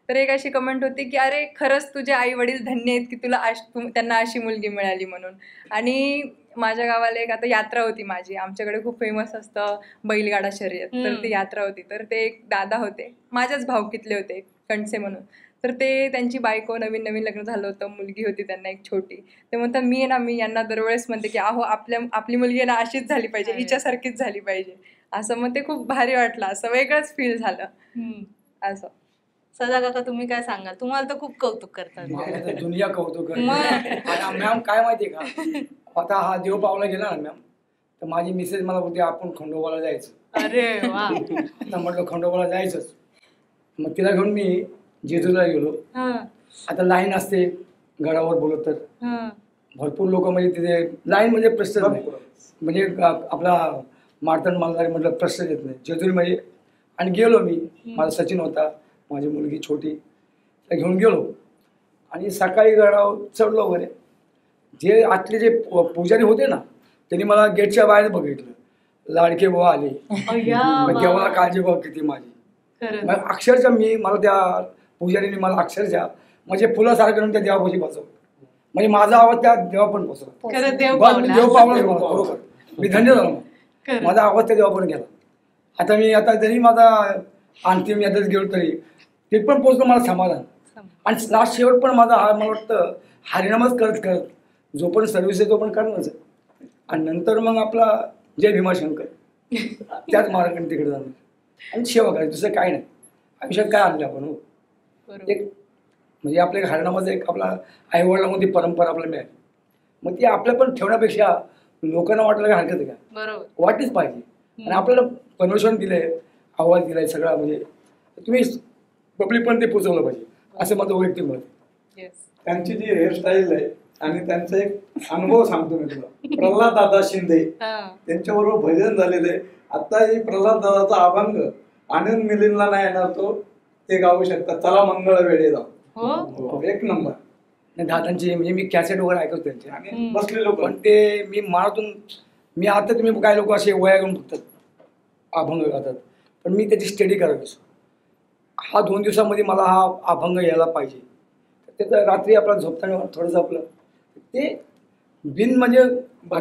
तर एक अशी कमेंट होती की अरे खरंच तुझे आई वडील धन्य आहेत की तुला त्यांना अशी मुलगी मिळाली म्हणून. आणि माझ्या गावाला एक आता यात्रा होती माझी, आमच्याकडे खूप फेमस असतं बैलगाडा शर्यत, तर ती यात्रा होती. तर ते एक दादा होते, माझ्याच भावकीतले होते, कणसे म्हणून. तर ते त्यांची बायको, नवीन नवीन लग्न झालं होतं, मुलगी होती त्यांना एक छोटी. ते म्हणतात मी यांना दरवेळेस म्हणते की अहो आपली मुलगी ना अशीच झाली पाहिजे, हिच्यासारखीच झाली पाहिजे असं. मग ते खूप भारी वाटलं, असं वेगळंच फील झालं असं. सदा काका तुम्ही काय सांगाल? तुम्हाला तर खूप कौतुक करतात. दुनिया कौतुक मॅम. काय माहितीये का, आता हा देव पावला गेला ना मॅम, तर माझी मिसेस मला बोलते आपण खंडोबाला जायचं. अरे वा. आता म्हटलं खंडोबाला जायचंच. मग तिला घेऊन मी जेजूला गेलो. आता लाईन असते गडावर बोलत तर भरपूर लोक, म्हणजे तिथे लाईन म्हणजे प्रश्न नाही, म्हणजे आपला मारतण मालदारी म्हटलं प्रश्न येत नाही जेजुरीमध्ये. आणि गेलो मी, माझा सचिन होता, माझी मुलगी छोटी, त्या घेऊन गेलो. आणि सकाळी गडावर चढलो वगैरे. जे आतले जे पुजारी होते ना, त्यांनी मला गेटच्या बाहेर बघितलं, लाडके बुवा आले. तेव्हा काळजी बघ किती माझी. मग अक्षरशः मला त्या पुजारीने मला अक्षरशः म्हणजे फुलासारखं त्या देवापाशी बसवलं. म्हणजे माझा आवाज त्या देवा पण पोचला. देव पावला बरोबर, मी धन्य झालो. माझा आवाज त्या देवा पण गेला. आता जरी माझा अंतिम यादच गेलो तरी ते पण पोचलं मला समाधान. आणि लास्ट शेवट पण माझा मला वाटतं हरिनामच करत करत जो पण सर्व्हिस आहे तो पण करणारच. आणि नंतर मग आपला जय भीमाशंकर त्याच मार्गाने तिकडे जाणार आणि सेवा करायची, दुसरं काय नाही आयुष्यात. काय आणलं आपण एक म्हणजे आपल्या हरिनामाचं एक आपला आईवडिलांमध्ये परंपरा आपल्याला मिळाली. मग ती आपल्या पण ठेवण्यापेक्षा लोकांना वाटलं काय हरकत आहे का, बरोबर वाटलीच पाहिजे. आणि आपल्याला परमिशन दिलंय, आवाज दिलाय सगळा, म्हणजे तुम्ही पब्लिक पण ते पोचवलं पाहिजे असं माझं वैयक्तिक मत. त्यांची जी हेअरस्टाईल आहे आणि त्यांचा एक अनुभव सांगतो मी तुला. प्रल्हाद दादा शिंदे त्यांच्याबरोबर भजन झालेलं आहे. आता ही प्रल्हाद दादाचा अभंग आनंद मिलिंदला नाही येणार, तो ते गाऊ शकतात. चला मंगळ वेळे जाऊ, एक नंबर. दादांची म्हणजे मी कॅसेट वगैरे ऐकतो त्यांचे आणि बसले लोक पण ते मी मनातून मी आता तुम्ही काही लोक असे वया घेऊन बघतात अभंग गातात, पण मी त्याची स्टडी करायचो. हा 2 दिवसामध्ये मला हा अभंग यायला पाहिजे. त्याचं रात्री आपला झोपताना थोडंसं आपलं ते बिन म्हणजे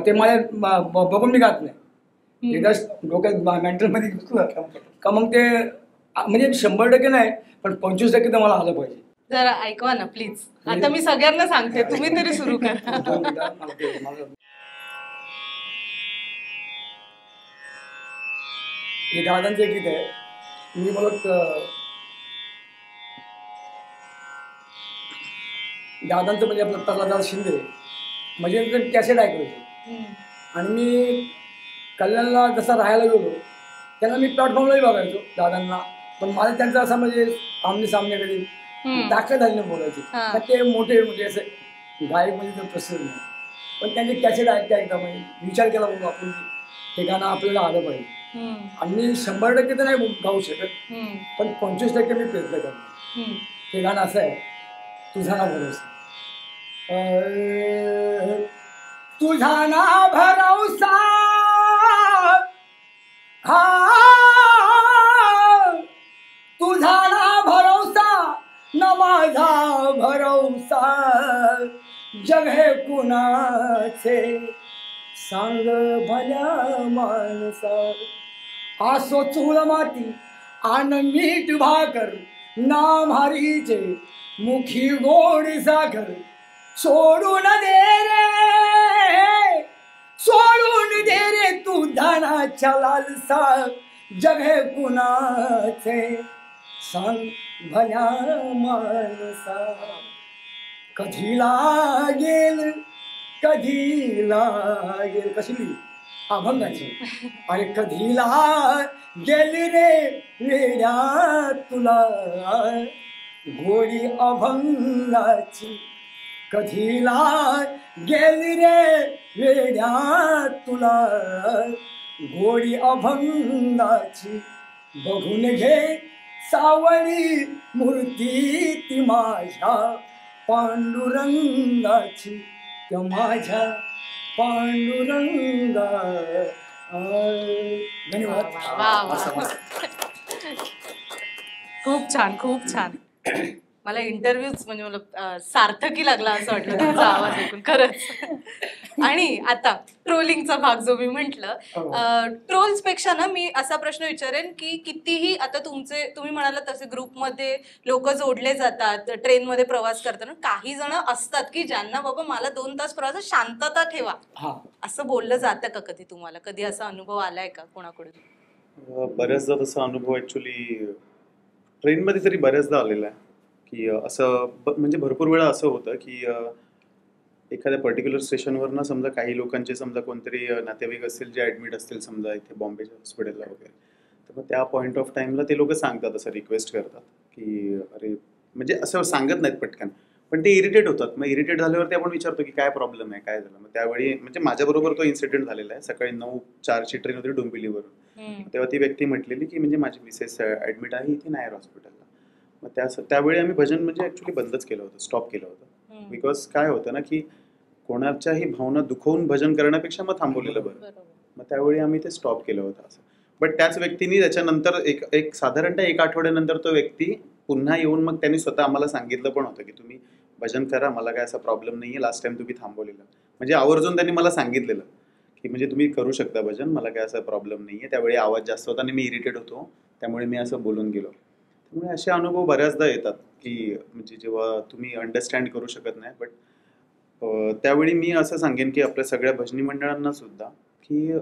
ते माझ्या बघून मी गात नाही. एकदा डोक्यात मेंटलमध्ये घुसलं का मग ते म्हणजे 100% नाही पण 25% तर मला आलं पाहिजे. जरा ऐकवा ना प्लीज. आता मी सगळ्यांना सांगते, तुम्ही तरी सुरू करा. हे दादांचं गीत आहे. मी मला दादांचं म्हणजे आपलं प्रल्हाद शिंदे म्हणजे कॅसेट ऐकायचो. आणि मी कल्याणला जसा राहायला गेलो त्यांना मी प्लॅटफॉर्मलाही बघायचो दादांना, पण मला त्यांचा असा म्हणजे आमने सामने कधी ताकद झाली नाही बोलायची. ते मोठे म्हणजे असे गायक म्हणजे तर प्रसिद्ध नाही, पण त्यांचे कॅसेट ऐकता एकदा म्हणजे विचार केला बघू आपण हे गाणं आपल्याला आलं पाहिजे. आणि मी 100% तर नाही गाऊ शकत, पण 25% मी प्रयत्न करतो. हे गाणं असं आहे, तुझा ना भरोसा. तुझा ना भरोसा हा, तुझा ना भरोसा न माझा भरोसा, जग हे कुणाचे सांग भल्या माणसा. आसो चूळ माती आन मीठ भाकर, नाम हरीचे मुखी गोड साखर. सोडून दे रे, सोडून दे रे तू धनाच्या लालसा, जग हे कुणाचे सांग भल्या माणसा. कधी लागेल कधी लागेल कसली अभंगाची. अरे कधी लागेल रे वेड्या तुला गोडी अभंगाची, कधीला गेली रे वेड्या तुला गोडी अभंगाची बघून घे सावळी मूर्ती ती माझ्या पांडुरंगाची त्या माझ्या पांडुरंगा. धन्यवाद. वा, वा. खूप छान, खूप छान. मला इंटरव्ह्यूच म्हणजे मला सार्थकी लागला असं वाटलं तुमचा आवाज ऐकून खरंच. आणि आता ट्रोलिंगचा भाग जो मी म्हटलं, ट्रोल्स पेक्षा ना मी असा प्रश्न विचारेन की कितीही आता तुम्ही म्हणाला तसे ग्रुपमध्ये लोक जोडले जातात, ट्रेनमध्ये प्रवास करताना काही जण असतात की ज्यांना बाबा मला 2 तास प्रवासात शांतता ठेवा असं बोललं जातं का कधी तुम्हाला? कधी असा अनुभव आलाय का कोणाकडून? बऱ्याचदा तसा अनुभव ऍक्च्युली ट्रेनमध्ये तरी बऱ्याचदा आलेला आहे की असं म्हणजे भरपूर वेळा असं होतं की एखाद्या पर्टिक्युलर स्टेशनवर ना समजा काही लोकांचे समजा कोणतरी नातेवाईक असतील जे ऍडमिट असतील समजा इथे बॉम्बेच्या हॉस्पिटलला वगैरे, तर मग त्या पॉईंट ऑफ टाइमला ते लोक सांगतात, असं रिक्वेस्ट करतात की अरे म्हणजे असं सांगत नाहीत पटकन, पण ते इरिटेट होतात. मग इरिटेट झाल्यावरती आपण विचारतो की काय प्रॉब्लेम आहे, काय झालं. मग त्यावेळी म्हणजे माझ्याबरोबर तो इन्सिडेंट झालेला आहे. सकाळी 9:04ची ट्रेन होती डोंबिवलीवरून. तेव्हा ती व्यक्ती म्हटलेली की म्हणजे माझी मिसेस ऍडमिट आहे इथे नायर हॉस्पिटलला. मग त्यावेळी आम्ही भजन म्हणजे ऍक्च्युली बंदच केलं होतं, स्टॉप केलं होतं. बिकॉज काय होतं ना की कोणाच्याही भावना दुखवून भजन करण्यापेक्षा मग थांबवलेलं बरं. मग त्यावेळी आम्ही ते स्टॉप केलं होतं असं. बट त्याच व्यक्तीने त्याच्यानंतर एक साधारणतः 1 आठवड्यानंतर तो व्यक्ती पुन्हा येऊन मग त्यांनी स्वतः आम्हाला सांगितलं पण होतं की तुम्ही भजन करा, मला काय असा प्रॉब्लेम नाहीये, लास्ट टाइम तुम्ही थांबवलेलं. म्हणजे आवर्जून त्यांनी मला सांगितलेलं की म्हणजे तुम्ही करू शकता भजन, मला काय असा प्रॉब्लेम नाहीये. त्यावेळी आवाज जास्त होता आणि मी इरिटेट होतो, त्यामुळे मी असं बोलून गेलो. त्यामुळे असे अनुभव बऱ्याचदा येतात की म्हणजे जेव्हा तुम्ही अंडरस्टँड करू शकत नाही. बट त्यावेळी मी असं सांगेन की आपल्या सगळ्या भजनी मंडळांना सुद्धा की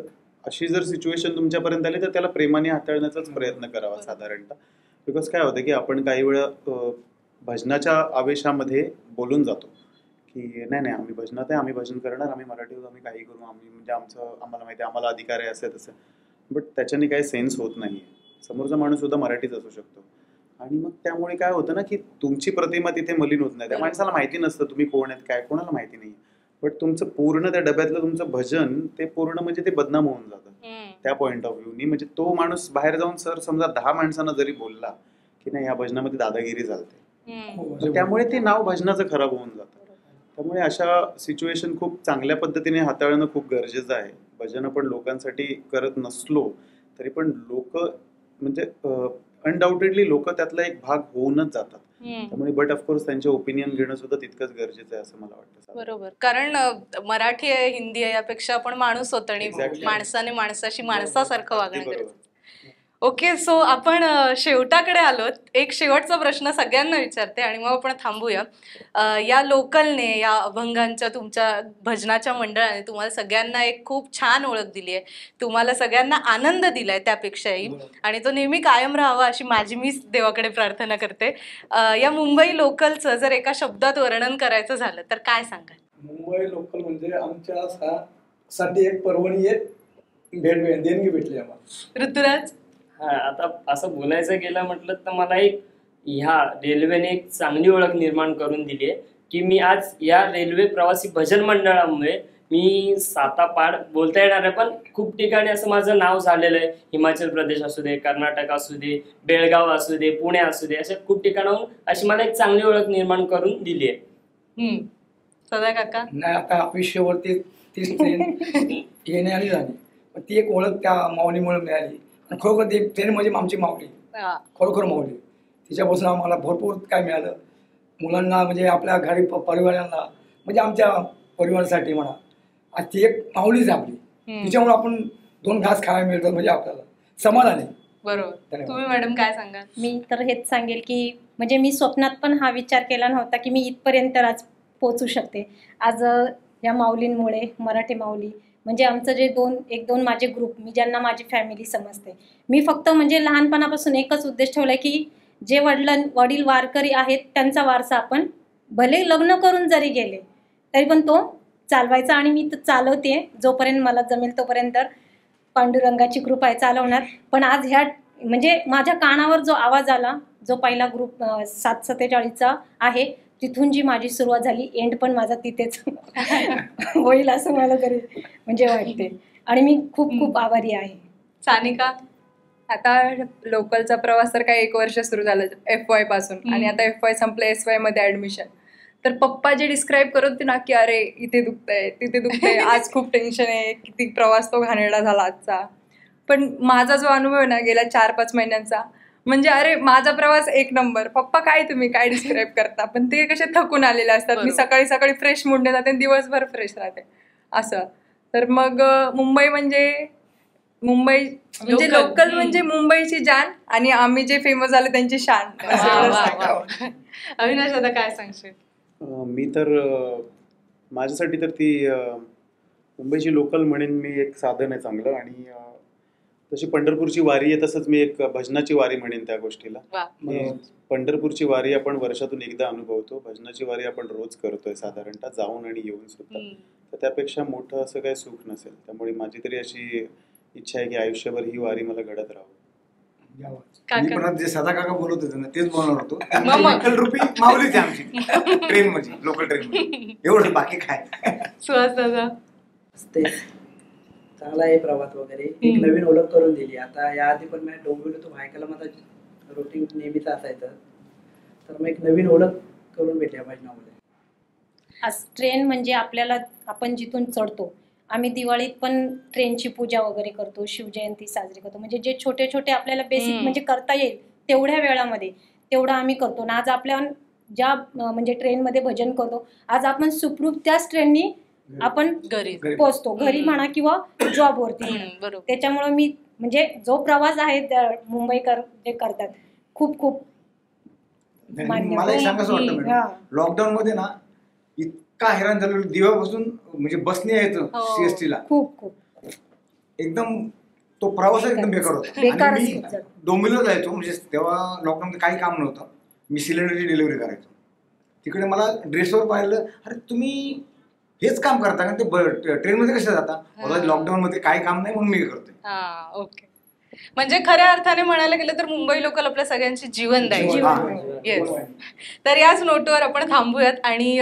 अशी जर सिच्युएशन तुमच्यापर्यंत आली तर त्याला प्रेमाने हाताळण्याचाच प्रयत्न करावा साधारणतः. बिकॉज काय होतं की आपण काही वेळा भजनाच्या आवेशामध्ये बोलून जातो की नाही आम्ही भजनात आहे, आम्ही भजन करणार, आम्ही मराठी आहोत, आम्ही काही करू, आम्ही म्हणजे आम्हाला माहिती आहे, आम्हाला अधिकार आहे, असं तसं. बट त्याच्याने काही सेन्स होत नाही. समोरचा माणूस सुद्धा मराठीच असू शकतो. आणि मग त्यामुळे काय होतं ना की तुमची प्रतिमा तिथे मलिन होत नाही. त्या माणसाला माहिती नसतं तुम्ही कोण आहेत, काय कोणाला माहिती नाही. बट तुमचं पूर्ण त्या डब्यातलं तुमचं भजन ते पूर्ण म्हणजे ते बदनाम होऊन जातं त्या पॉईंट ऑफ व्ह्यूनी. म्हणजे तो माणूस बाहेर जाऊन समजा 10 माणसांना जरी बोलला की नाही या भजनामध्ये दादागिरी चालते, त्यामुळे ते नाव भजनाचं खराब होऊन जातं. त्यामुळे अशा सिच्युएशन खूप चांगल्या पद्धतीने हाताळणं खूप गरजेचं आहे. भजन आपण लोकांसाठी करत नसलो तरी पण लोक म्हणजे अनडाऊटेडली लोक त्यातला एक भाग होऊनच जातात. त्यामुळे बट ऑफकोर्स त्यांचे ओपिनियन घेणं सुद्धा तितकंच गरजेचं आहे असं मला वाटतं. बरोबर, कारण मराठी आहे हिंदी आहे यापेक्षा आपण माणूस होतो आणि माणसाने माणसाशी माणसासारखं वागणं गरजेचं. ओके, सो आपण शेवटाकडे आलोत. एक शेवटचा प्रश्न सगळ्यांना विचारते आणि मग आपण थांबूया. या लोकलने, या अभंगांच्या तुमच्या भजनाच्या मंडळाने तुम्हाला सगळ्यांना एक खूप छान ओळख दिली आहे, तुम्हाला सगळ्यांना आनंद दिलाय त्यापेक्षाही, आणि तो नेहमी कायम राहावा अशी मीच देवाकडे प्रार्थना करते. या मुंबई लोकलचं जर एका शब्दात वर्णन करायचं झालं तर काय सांगाल? मुंबई लोकल म्हणजे आमच्यासाठी एक पर्वणी, एक देणगी भेटली आम्हाला. ऋतुराज? आता असं बोलायचं गेलं म्हटलं तर मला ह्या रेल्वेने एक चांगली ओळख निर्माण करून दिली आहे की मी आज या रेल्वे प्रवासी भजन मंडळामुळे मी सातापाड बोलता येणार आहे, पण खूप ठिकाणी असं माझं नाव झालेलं आहे. हिमाचल प्रदेश असू दे, कर्नाटक असू दे, बेळगाव असू दे, पुणे असू दे, अशा खूप ठिकाणाहून अशी मला एक चांगली ओळख निर्माण करून दिली आहे. सदा काका? नाही, आता आयुष्यावरती तीच ट्रेन येणे आणि जाणे, पण ती एक ओळख त्या माऊलीमुळे मिळाली. खरोखर ती ट्रेन म्हणजे आमची माऊली, खरोखर माऊली. तिच्यापासून आम्हाला भरपूर काय मिळालं. मुलांना म्हणजे आपल्या घरी परिवारांना म्हणजे आमच्या परिवारासाठी म्हणा, आज ती एक माऊलीच आपली. तिच्यामुळे आपण 2 घास खायला मिळतात म्हणजे आपल्याला समाधान आहे. बरोबर. तुम्ही मॅडम काय सांगाल? मी तर हेच सांगेल की म्हणजे मी स्वप्नात पण हा विचार केला नव्हता की मी इथपर्यंत आज पोचू शकते. आज या माऊलींमुळे, मराठी माऊली म्हणजे आमचं जे 1-2 माझे ग्रुप, मी ज्यांना माझी फॅमिली समजते, मी फक्त म्हणजे लहानपणापासून एकच उद्देश ठेवला की जे वडील वारकरी आहेत त्यांचा वारसा आपण भले लग्न करून जरी गेले तरी पण तो चालवायचा. आणि मी चालवते जोपर्यंत मला जमेल तोपर्यंत. पांडुरंगाची कृपा आहे, चालवणार. पण आज ह्या म्हणजे माझ्या कानावर जो आवाज आला, जो पहिला ग्रुप 747चा आहे, तिथून जी माझी सुरुवात झाली, एंड पण माझा तिथेच होईल असं मला तरी म्हणजे वाटते. आणि मी खूप खूप आभारी आहे. सानिका? आता लोकलचा प्रवास तर काय 1 वर्ष सुरू झालं FY पासून, आणि आता FY संपलं, SY मध्ये ऍडमिशन. तर पप्पा जे डिस्क्राईब करत होते ना की अरे इथे दुखतंय तिथे दुखतंय, आज खूप टेन्शन आहे, किती प्रवास तो घाणेरडा झाला आजचा. पण माझा जो अनुभव आहे ना गेल्या 4-5 महिन्यांचा, म्हणजे अरे माझा प्रवास 1 नंबर. पप्पा काय तुम्ही काय डिस्क्राईब करता, पण ते कसे थकून आलेले असतात. मी सकाळी सकाळी फ्रेश मुंडे जाते, दिवसभर फ्रेश राहते असं. तर मग मुंबई म्हणजे लोकल म्हणजे मुंबईची जान, आणि आम्ही जे फेमस झाले त्यांची शान. अविनाश दादा काय सांगशील? मी तर माझ्यासाठी तर ती मुंबईची लोकल म्हणेन मी, एक साधन आहे चांगलं. आणि तशी पंढरपूरची वारी आहे, तसंच मी एक भजनाची वारी म्हणेन त्या गोष्टीला. पंढरपूरची वारी आपण वर्षातून एकदा अनुभवतो, भजनाची वारी आपण रोज करतोय साधारणतः, जाऊन आणि येऊन सुद्धा. तर त्यापेक्षा मोठं असं काही सुख नसेल. त्यामुळे माझी तरी अशी इच्छा आहे की आयुष्यभर ही वारी मला घडत राहावं. मी पण जे सदा काका बोलत होते ना तेच बोलणार होतो. विठ्ठल रूपी माऊलीच आहे आमची ट्रेन मध्ये, लोकल ट्रेन मध्ये, एवढं बाकी काय. सुहास दादा? चांगला आहे प्रवास वगैरे, एक नवीन ओळख करून दिली. आता याआधी पण मी डोंबिवलीतून ऐकायला माझा रुटीन नेहमीच असायचं, तर मग एक नवीन ओळख करून भेटल्या भजनामध्ये. आज ट्रेन म्हणजे आपल्याला, आपण जिथून चढतो, आम्ही दिवाळीत पण ट्रेनची पूजा वगैरे करतो, शिवजयंती साजरी करतो. म्हणजे जे छोटे छोटे आपल्याला बेसिक म्हणजे करता येईल तेवढ्या वेळामध्ये तेवढं आम्ही करतो ना. आज आपल्या ज्या म्हणजे ट्रेनमध्ये भजन करतो, आज आपण सुखरूप त्याच ट्रेननी आपण घरी पोहोचतो, घरी म्हणा किंवा जॉबवरती. त्याच्यामुळे मी म्हणजे जो प्रवास आहे मुंबईकर जे करतात, खूप खूप मला एक सांगायचं वाटतं मॅडम, लॉकडाऊन मध्ये ना इतका हैराण झालेलो, दिव्यापासून म्हणजे बसने यायचं CST ला, खूप खूप एकदम तो प्रवास एकदम बेकार होता. आणि मी डोंबिवलीला जायचो, म्हणजे तेव्हा लॉकडाऊन मध्ये काही काम नव्हतं, मी सिलेंडरची डिलिव्हरी करायचो. तिकडे मला ड्रेसवर पाहिलं, अरे तुम्ही हेच काम करता का, ते ट्रेनमध्ये कसं जाता? लॉकडाऊन मध्ये काही काम नाही म्हणून मी करतोय. ओके. म्हणजे खऱ्या अर्थाने म्हणायला गेलं तर मुंबई लोकल आपल्या सगळ्यांची जीवनदायी. येस. तर याच नोटवर आपण थांबूयात. आणि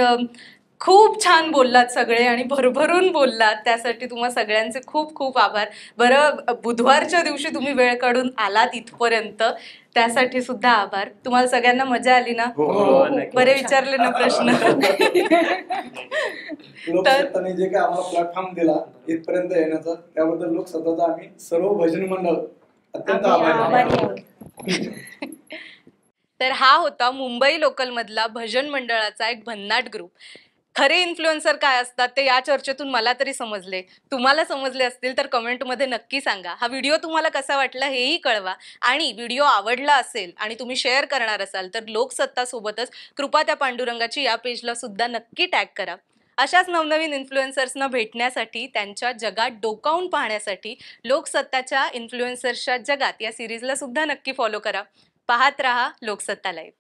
खूप छान बोललात सगळे आणि भरभरून बोललात, त्यासाठी तुम्हा सगळ्यांचे खूप खूप आभार. बरं, बुधवारच्या दिवशी तुम्ही वेळ काढून आलात इथपर्यंत, त्यासाठी सुद्धा आभार. तुम्हाला सगळ्यांना मजा आली ना? बरे विचारले ना प्रश्न? लोकसत्ताने जे काही आम्हाला प्लॅटफॉर्म दिला इथपर्यंत येण्याचा, त्याबद्दल लोकसत्ताचा आम्ही सर्व भजन मंडळ अत्यंत आभारी. तर हा होता मुंबई लोकल मधला भजन मंडळाचा एक भन्नाट ग्रुप. खरे इन्फ्लुएन्सर काय असतात ते या चर्चेतून मला तरी समजले. तुम्हाला समजले असतील तर कमेंटमध्ये नक्की सांगा. हा व्हिडिओ तुम्हाला कसा वाटला हेही कळवा. आणि व्हिडिओ आवडला असेल आणि तुम्ही शेअर करणार असाल तर लोकसत्ता सोबतच कृपा त्या पांडुरंगाची या पेजला सुद्धा नक्की टॅग करा. अशाच नवनवीन इन्फ्लुएन्सर्सना भेटण्यासाठी, त्यांच्या जगात डोकावून पाहण्यासाठी लोकसत्ताच्या इन्फ्लुएन्सर्सच्या जगात या सिरीजला सुद्धा नक्की फॉलो करा. पाहत रहा लोकसत्ता लाईव्ह.